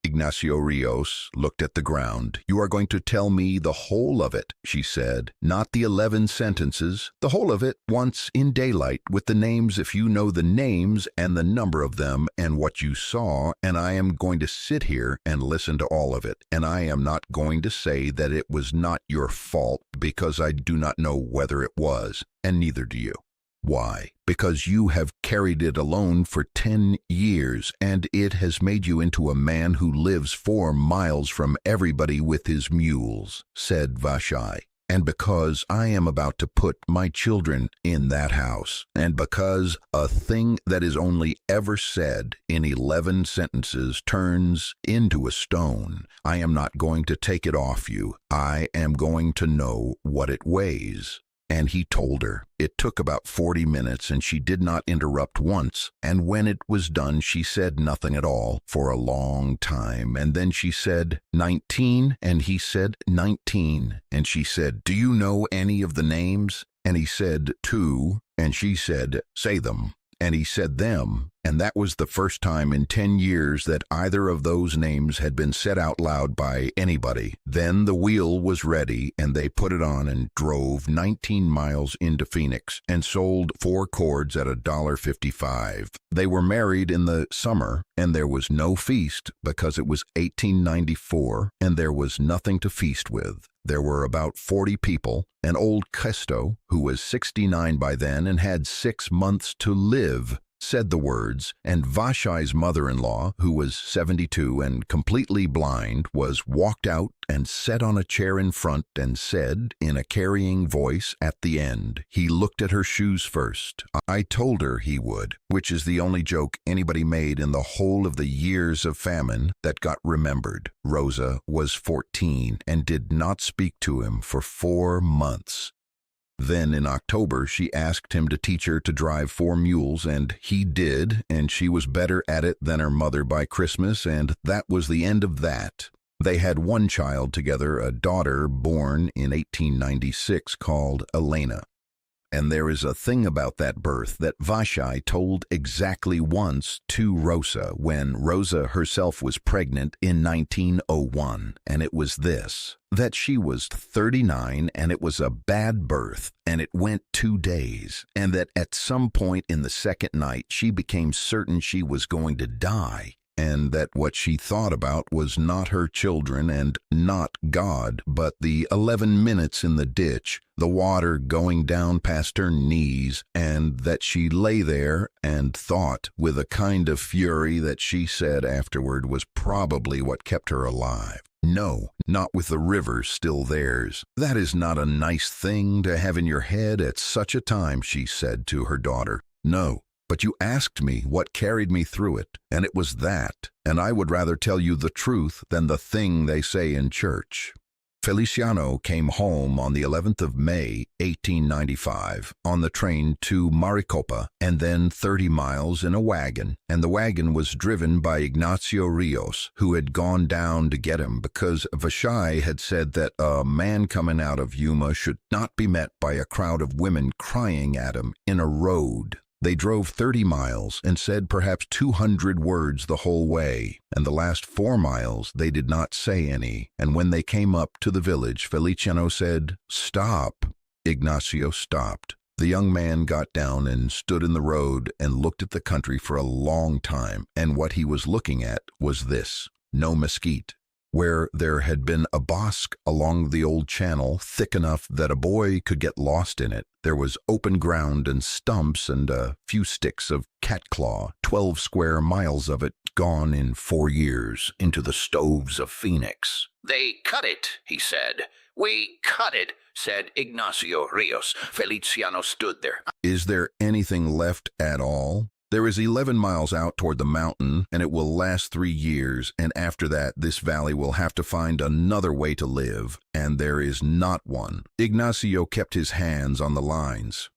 Ignacio Ríos looked at the ground. "You are going to tell me the whole of it," she said, "not the 11 sentences, the whole of it once in daylight, with the names if you know the names and the number of them and what you saw, and I am going to sit here and listen to all of it, and I am not going to say that it was not your fault, because I do not know whether it was, and neither do you. Why? Because you have carried it alone for 10 years, and it has made you into a man who lives 4 miles from everybody with his mules," said Vashai. "And because I am about to put my children in that house, and because a thing that is only ever said in 11 sentences turns into a stone, I am not going to take it off you. I am going to know what it weighs." And he told her. It took about 40 minutes, and she did not interrupt once, and when it was done she said nothing at all for a long time, and then she said, 19, and he said, 19, and she said, "Do you know any of the names?" And he said, 2, and she said, "Say them." And he said them, and that was the first time in 10 years that either of those names had been said out loud by anybody. Then the wheel was ready, and they put it on and drove 19 miles into Phoenix and sold 4 cords at $1.55. They were married in the summer, and there was no feast because it was 1894, and there was nothing to feast with. There were about 40 people, and old Kesto, who was 69 by then and had 6 months to live, said the words, and Vashai's mother-in-law, who was 72 and completely blind, was walked out and sat on a chair in front and said, in a carrying voice at the end, he looked at her shoes first. I told her he would, which is the only joke anybody made in the whole of the years of famine that got remembered. Rosa was 14 and did not speak to him for 4 months. Then in October, she asked him to teach her to drive 4 mules, and he did, and she was better at it than her mother by Christmas, and that was the end of that. They had 1 child together, a daughter born in 1896 called Elena. And there is a thing about that birth that Vashai told exactly once to Rosa when Rosa herself was pregnant in 1901, and it was this, that she was 39 and it was a bad birth and it went 2 days, and that at some point in the second night she became certain she was going to die, and that what she thought about was not her children and not God, but the 11 minutes in the ditch, the water going down past her knees, and that she lay there and thought with a kind of fury that she said afterward was probably what kept her alive. No, not with the river still theirs. That is not a nice thing to have in your head at such a time, she said to her daughter. No. But you asked me what carried me through it, and it was that, and I would rather tell you the truth than the thing they say in church. Feliciano came home on the 11th of May, 1895, on the train to Maricopa, and then 30 miles in a wagon, and the wagon was driven by Ignacio Ríos, who had gone down to get him because Vashai had said that a man coming out of Yuma should not be met by a crowd of women crying at him in a road. They drove 30 miles and said perhaps 200 words the whole way, and the last 4 miles they did not say any, and when they came up to the village, Feliciano said, "Stop." Ignacio stopped. The young man got down and stood in the road and looked at the country for a long time, and what he was looking at was this: no mesquite. Where there had been a bosque along the old channel thick enough that a boy could get lost in it, there was open ground and stumps and a few sticks of catclaw, 12 square miles of it gone in 4 years into the stoves of Phoenix. They cut it, he said. We cut it, said Ignacio Ríos. Feliciano stood there. Is there anything left at all? There is 11 miles out toward the mountain, and it will last 3 years, and after that this valley will have to find another way to live, and there is not one. Ignacio kept his hands on the lines.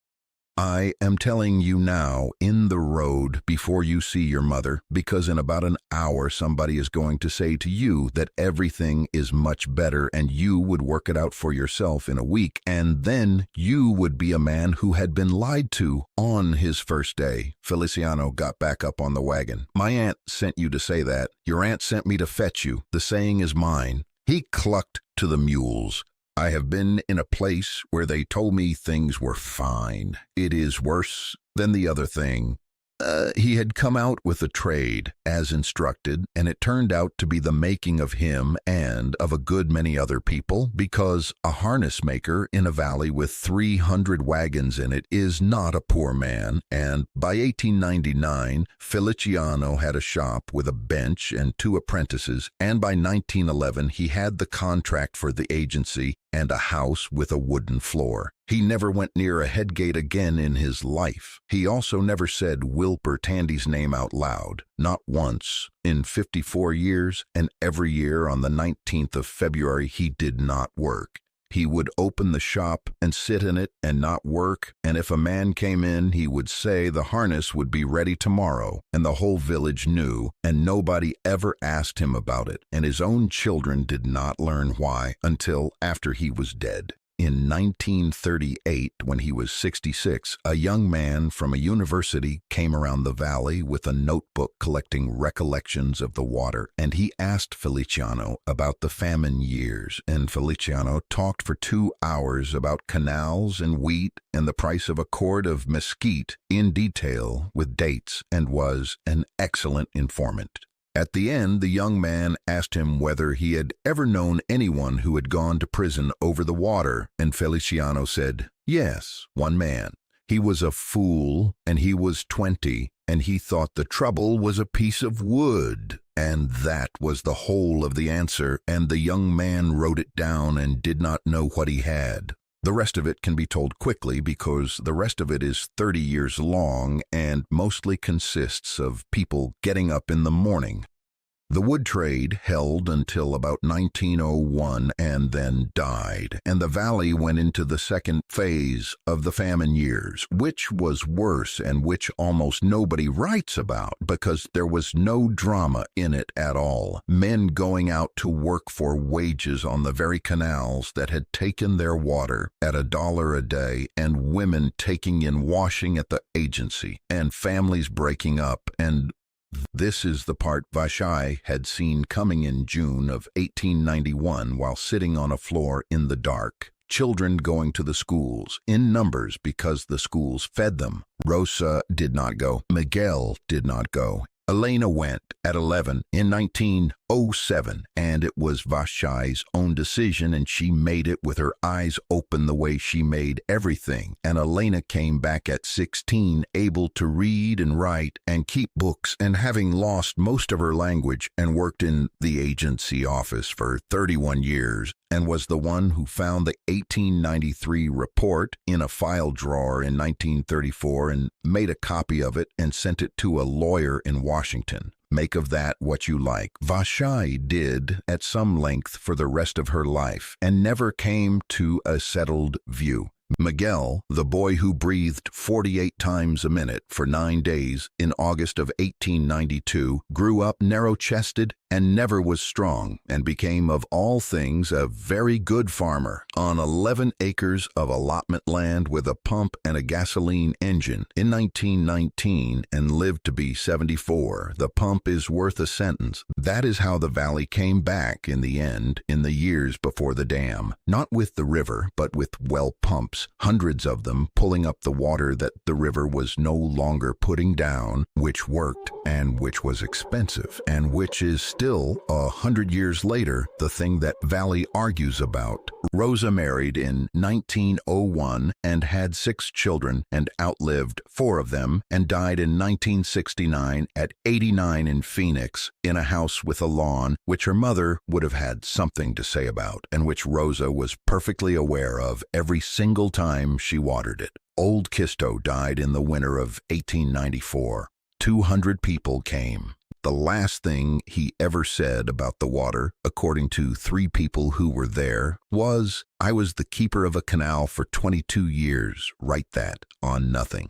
I am telling you now in the road before you see your mother, because in about an hour somebody is going to say to you that everything is much better and you would work it out for yourself in a week, and then you would be a man who had been lied to on his first day. Feliciano got back up on the wagon. My aunt sent you to say that. Your aunt sent me to fetch you. The saying is mine. He clucked to the mules. I have been in a place where they told me things were fine. It is worse than the other thing. He had come out with a trade, as instructed, and it turned out to be the making of him and of a good many other people, because a harness maker in a valley with 300 wagons in it is not a poor man, and by 1899, Feliciano had a shop with a bench and 2 apprentices, and by 1911 he had the contract for the agency and a house with a wooden floor. He never went near a head gate again in his life. He also never said Wilbur Tandy's name out loud, not once, in 54 years, and every year on the 19th of February he did not work. He would open the shop and sit in it and not work, and if a man came in, he would say the harness would be ready tomorrow, and the whole village knew, and nobody ever asked him about it, and his own children did not learn why until after he was dead. In 1938, when he was 66, a young man from a university came around the valley with a notebook collecting recollections of the water, and he asked Feliciano about the famine years, and Feliciano talked for 2 hours about canals and wheat and the price of a quart of mesquite in detail with dates, and was an excellent informant. At the end, the young man asked him whether he had ever known anyone who had gone to prison over the water, and Feliciano said, yes, one man. He was a fool, and he was 20, and he thought the trouble was a piece of wood. And that was the whole of the answer, and the young man wrote it down and did not know what he had. The rest of it can be told quickly because the rest of it is 30 years long and mostly consists of people getting up in the morning. The wood trade held until about 1901 and then died, and the valley went into the second phase of the famine years, which was worse and which almost nobody writes about because there was no drama in it at all. Men going out to work for wages on the very canals that had taken their water at $1 a day, and women taking in washing at the agency, and families breaking up, and this is the part Vashai had seen coming in June of 1891 while sitting on a floor in the dark. Children going to the schools, in numbers because the schools fed them. Rosa did not go. Miguel did not go. Elena went at 11 in 1907, and it was Vashai's own decision, and she made it with her eyes open the way she made everything. And Elena came back at 16, able to read and write and keep books, and having lost most of her language, and worked in the agency office for 31 years, and was the one who found the 1893 report in a file drawer in 1934 and made a copy of it and sent it to a lawyer in Washington. Make of that what you like. Vashai did at some length for the rest of her life and never came to a settled view. Miguel, the boy who breathed 48 times a minute for 9 days in August of 1892, grew up narrow-chested and never was strong, and became of all things a very good farmer on 11 acres of allotment land with a pump and a gasoline engine in 1919, and lived to be 74. The pump is worth a sentence. That is how the valley came back in the end, in the years before the dam, not with the river, but with well pumps, hundreds of them pulling up the water that the river was no longer putting down, which worked and which was expensive, and which is still, 100 years later, the thing that Valley argues about. Rosa married in 1901 and had 6 children and outlived 4 of them, and died in 1969 at 89 in Phoenix in a house with a lawn, which her mother would have had something to say about, and which Rosa was perfectly aware of every single time she watered it. Old Kisto died in the winter of 1894. 200 people came. The last thing he ever said about the water, according to 3 people who were there, was, "I was the keeper of a canal for 22 years. Write that on nothing."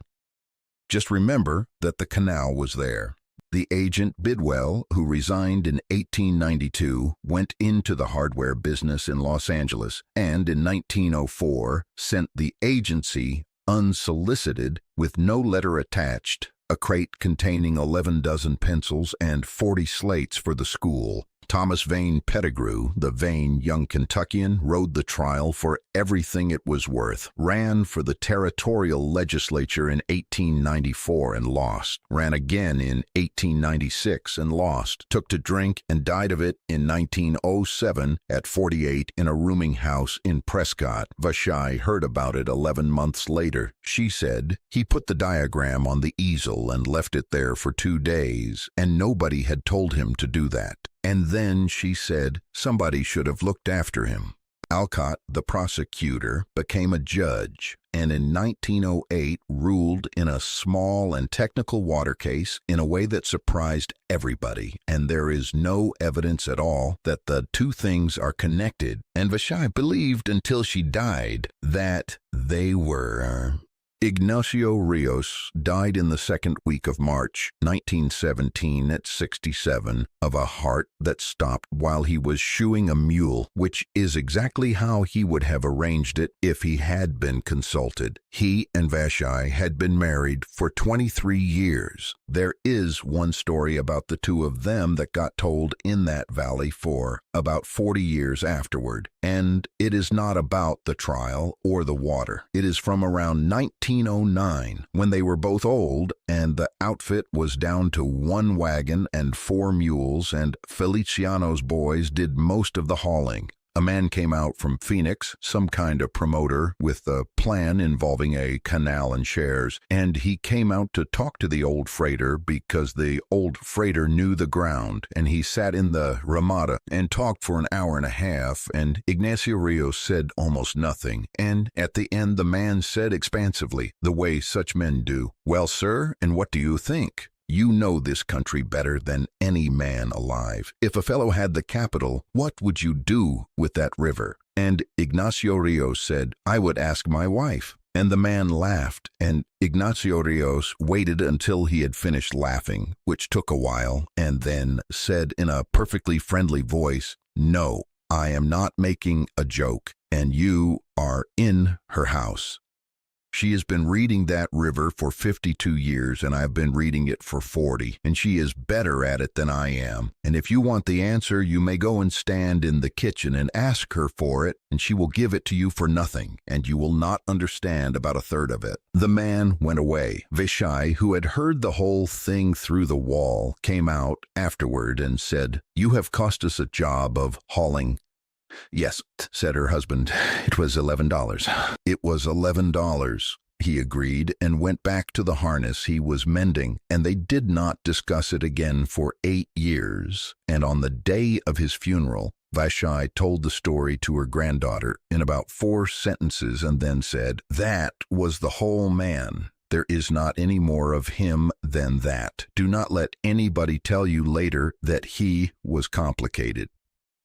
Just remember that the canal was there. The agent Bidwell, who resigned in 1892, went into the hardware business in Los Angeles, and in 1904 sent the agency, unsolicited, with no letter attached, a crate containing 11 dozen pencils and 40 slates for the school. Thomas Vane Pettigrew, the Vane young Kentuckian, rode the trial for everything it was worth, ran for the territorial legislature in 1894 and lost, ran again in 1896 and lost, took to drink and died of it in 1907 at 48 in a rooming house in Prescott. Vashai heard about it 11 months later. She said, "He put the diagram on the easel and left it there for 2 days, and nobody had told him to do that. And then," she said, "somebody should have looked after him." Alcott, the prosecutor, became a judge, and in 1908 ruled in a small and technical water case in a way that surprised everybody, and there is no evidence at all that the 2 things are connected, and Vashai believed until she died that they were. Ignacio Ríos died in the second week of March 1917 at 67 of a heart that stopped while he was shoeing a mule, which is exactly how he would have arranged it if he had been consulted. He and Vashai had been married for 23 years. There is one story about the 2 of them that got told in that valley for about 40 years afterward, and it is not about the trial or the water. It is from around 1909, when they were both old and the outfit was down to 1 wagon and 4 mules, and Feliciano's boys did most of the hauling. A man came out from Phoenix, some kind of promoter with a plan involving a canal and shares, and he came out to talk to the old freighter because the old freighter knew the ground, and he sat in the ramada and talked for an hour and a half, and Ignacio Ríos said almost nothing, and at the end the man said expansively, the way such men do, "Well, sir, and what do you think? You know this country better than any man alive. If a fellow had the capital, what would you do with that river?" And Ignacio Ríos said, "I would ask my wife." And the man laughed, and Ignacio Ríos waited until he had finished laughing, which took a while, and then said in a perfectly friendly voice, "No, I am not making a joke, and you are in her house. She has been reading that river for 52 years, and I've been reading it for 40, and she is better at it than I am. And if you want the answer, you may go and stand in the kitchen and ask her for it, and she will give it to you for nothing, and you will not understand about a third of it." The man went away. Vashai, who had heard the whole thing through the wall, came out afterward and said, "You have cost us a job of hauling." "Yes," said her husband, "it was $11. It was $11, he agreed, and went back to the harness he was mending, and they did not discuss it again for 8 years. And on the day of his funeral, Vashai told the story to her granddaughter in about 4 sentences and then said, "That was the whole man. There is not any more of him than that. Do not let anybody tell you later that he was complicated."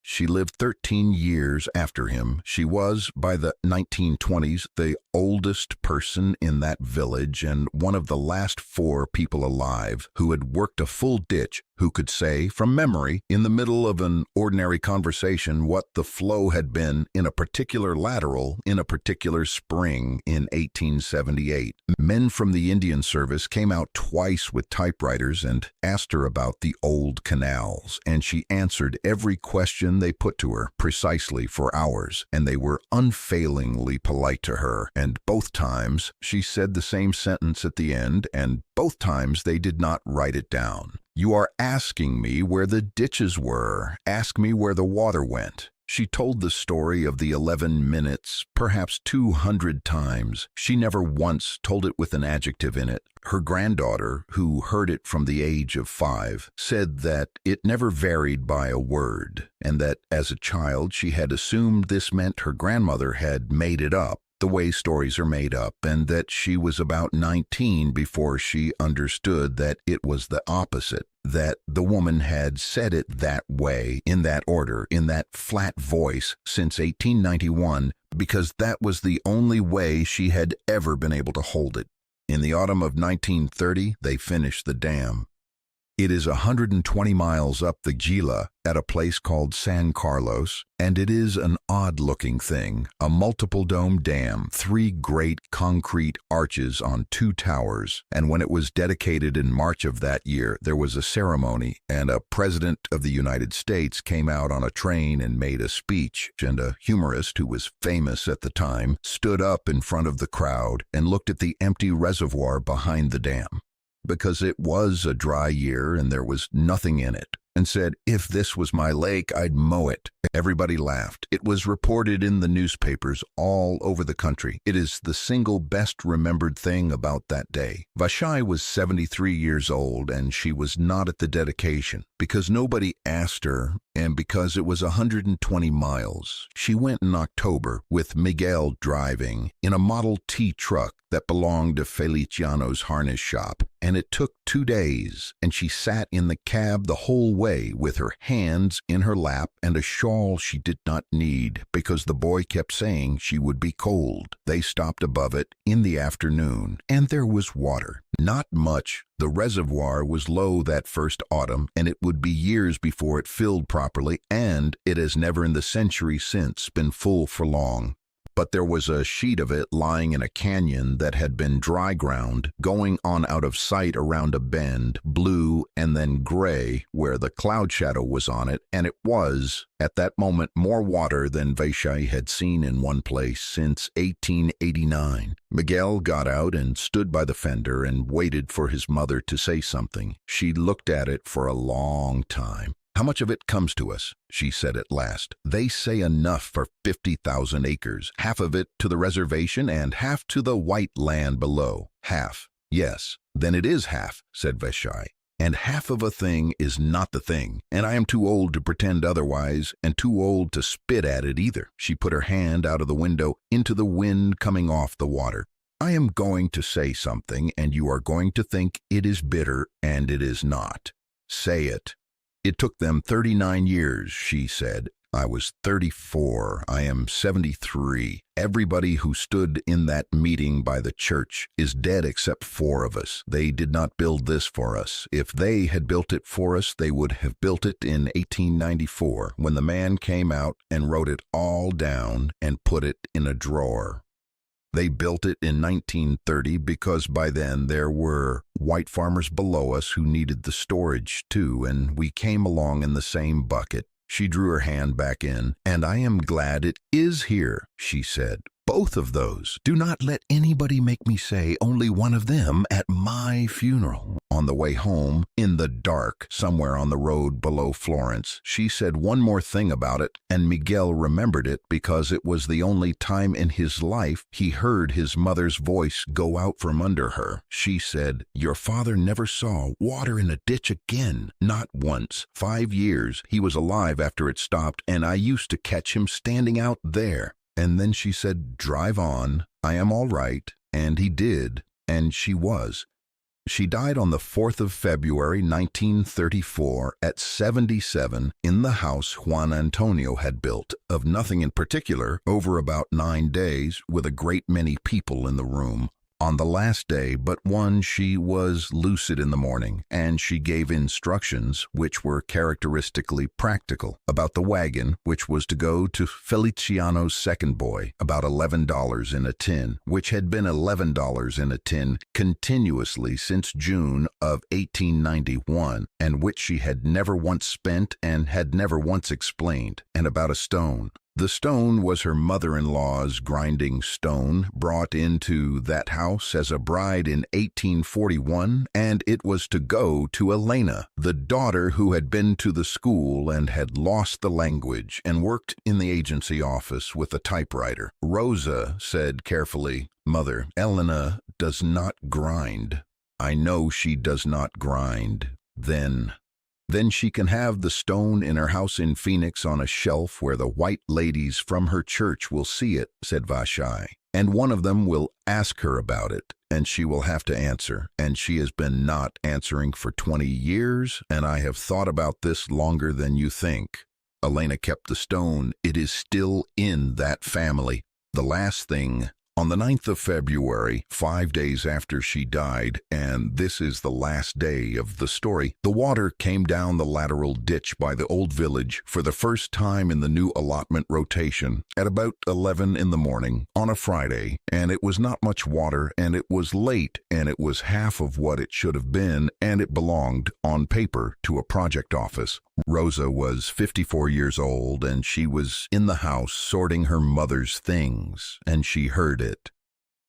She lived 13 years after him. She was, by the 1920s, the oldest person in that village and one of the last 4 people alive who had worked a full ditch, who could say, from memory, in the middle of an ordinary conversation, what the flow had been in a particular lateral in a particular spring in 1878. Men from the Indian Service came out twice with typewriters and asked her about the old canals, and she answered every question they put to her precisely for hours, and they were unfailingly polite to her, and both times she said the same sentence at the end, and both times they did not write it down. "You are asking me where the ditches were. Ask me where the water went." She told the story of the 11 minutes perhaps 200 times. She never once told it with an adjective in it. Her granddaughter, who heard it from the age of 5, said that it never varied by a word, and that as a child she had assumed this meant her grandmother had made it up, the way stories are made up, and that she was about 19 before she understood that it was the opposite, that the woman had said it that way, in that order, in that flat voice, since 1891, because that was the only way she had ever been able to hold it. In the autumn of 1930, they finished the dam. It is 120 miles up the Gila at a place called San Carlos, and it is an odd-looking thing, a multiple-dome dam, 3 great concrete arches on 2 towers, and when it was dedicated in March of that year, there was a ceremony, and a president of the United States came out on a train and made a speech, and a humorist who was famous at the time stood up in front of the crowd and looked at the empty reservoir behind the dam, because it was a dry year and there was nothing in it, and said, "If this was my lake, I'd mow it." Everybody laughed. It was reported in the newspapers all over the country. It is the single best remembered thing about that day. Vashai was 73 years old, and she was not at the dedication, because nobody asked her, and because it was 120 miles. She went in October, with Miguel driving, in a Model T truck that belonged to Feliciano's harness shop, and it took 2 days, and she sat in the cab the whole way with her hands in her lap and a shawl she did not need, because the boy kept saying she would be cold. They stopped above it in the afternoon, and there was water. Not much. The reservoir was low that first autumn, and it would be years before it filled properly, and it has never in the century since been full for long. But there was a sheet of it lying in a canyon that had been dry ground, going on out of sight around a bend, blue and then gray, where the cloud shadow was on it, and it was, at that moment, more water than Vashai had seen in one place since 1889. Miguel got out and stood by the fender and waited for his mother to say something. She looked at it for a long time. How much of it comes to us? She said at last. They say enough for 50,000 acres, half of it to the reservation and half to the white land below. Half. Yes, then it is half, said Vashai. And half of a thing is not the thing, and I am too old to pretend otherwise, and too old to spit at it either. She put her hand out of the window into the wind coming off the water. I am going to say something, and you are going to think it is bitter, and it is not. Say it. It took them 39 years, she said. I was 34. I am 73. Everybody who stood in that meeting by the church is dead except 4 of us. They did not build this for us. If they had built it for us, they would have built it in 1894, when the man came out and wrote it all down and put it in a drawer. They built it in 1930 because by then there were white farmers below us who needed the storage too, and we came along in the same bucket. She drew her hand back in. And I am glad it is here, she said. Both of those. Do not let anybody make me say only one of them at my funeral. On the way home, in the dark, somewhere on the road below Florence, she said one more thing about it, and Miguel remembered it because it was the only time in his life he heard his mother's voice go out from under her. She said, "Your father never saw water in a ditch again, not once. 5 years. He was alive after it stopped, and I used to catch him standing out there." And then she said, "Drive on. I am all right." And he did, and she was. She died on the 4th of February, 1934, at 77, in the house Juan Antonio had built, of nothing in particular, over about 9 days, with a great many people in the room. On the last day but one she was lucid in the morning, and she gave instructions, which were characteristically practical, about the wagon, which was to go to Feliciano's second boy, about $11 in a tin, which had been $11 in a tin continuously since June of 1891, and which she had never once spent and had never once explained, and about a stone. The stone was her mother-in-law's grinding stone, brought into that house as a bride in 1841, and it was to go to Elena, the daughter who had been to the school and had lost the language and worked in the agency office with a typewriter. Rosa said carefully, "Mother, Elena does not grind." "I know she does not grind." Then she can have the stone in her house in Phoenix on a shelf where the white ladies from her church will see it, said Vashai. And one of them will ask her about it, and she will have to answer. And she has been not answering for 20 years, and I have thought about this longer than you think. Elena kept the stone. It is still in that family. The last thing, on the 9th of February, 5 days after she died, and this is the last day of the story, the water came down the lateral ditch by the old village for the first time in the new allotment rotation at about 11 in the morning on a Friday, and it was not much water, and it was late, and it was half of what it should have been, and it belonged, on paper, to a project office. Rosa was 54 years old, and she was in the house sorting her mother's things, and she heard it.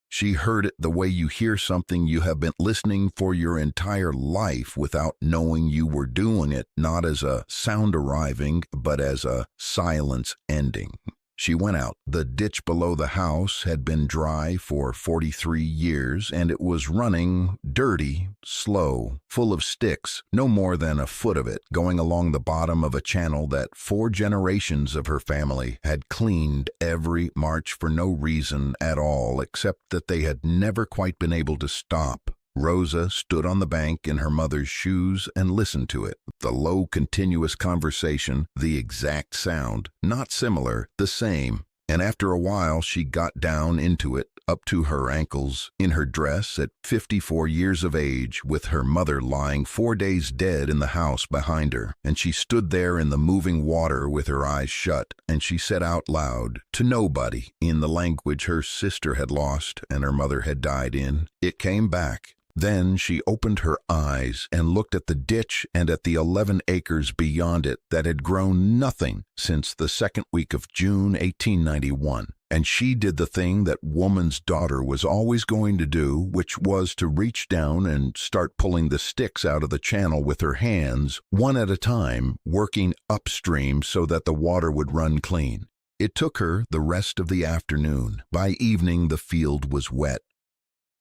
She heard it the way you hear something you have been listening for your entire life without knowing you were doing it, not as a sound arriving, but as a silence ending. She went out. The ditch below the house had been dry for 43 years, and it was running dirty, slow, full of sticks, no more than a foot of it, going along the bottom of a channel that 4 generations of her family had cleaned every March for no reason at all, except that they had never quite been able to stop. Rosa stood on the bank in her mother's shoes and listened to it. The low, continuous conversation, the exact sound, not similar, the same. And after a while she got down into it, up to her ankles, in her dress at 54 years of age, with her mother lying 4 days dead in the house behind her. And she stood there in the moving water with her eyes shut, and she said out loud, to nobody, in the language her sister had lost and her mother had died in. It came back. Then she opened her eyes and looked at the ditch and at the 11 acres beyond it that had grown nothing since the second week of June 1891. And she did the thing that woman's daughter was always going to do, which was to reach down and start pulling the sticks out of the channel with her hands, one at a time, working upstream so that the water would run clean. It took her the rest of the afternoon. By evening, the field was wet,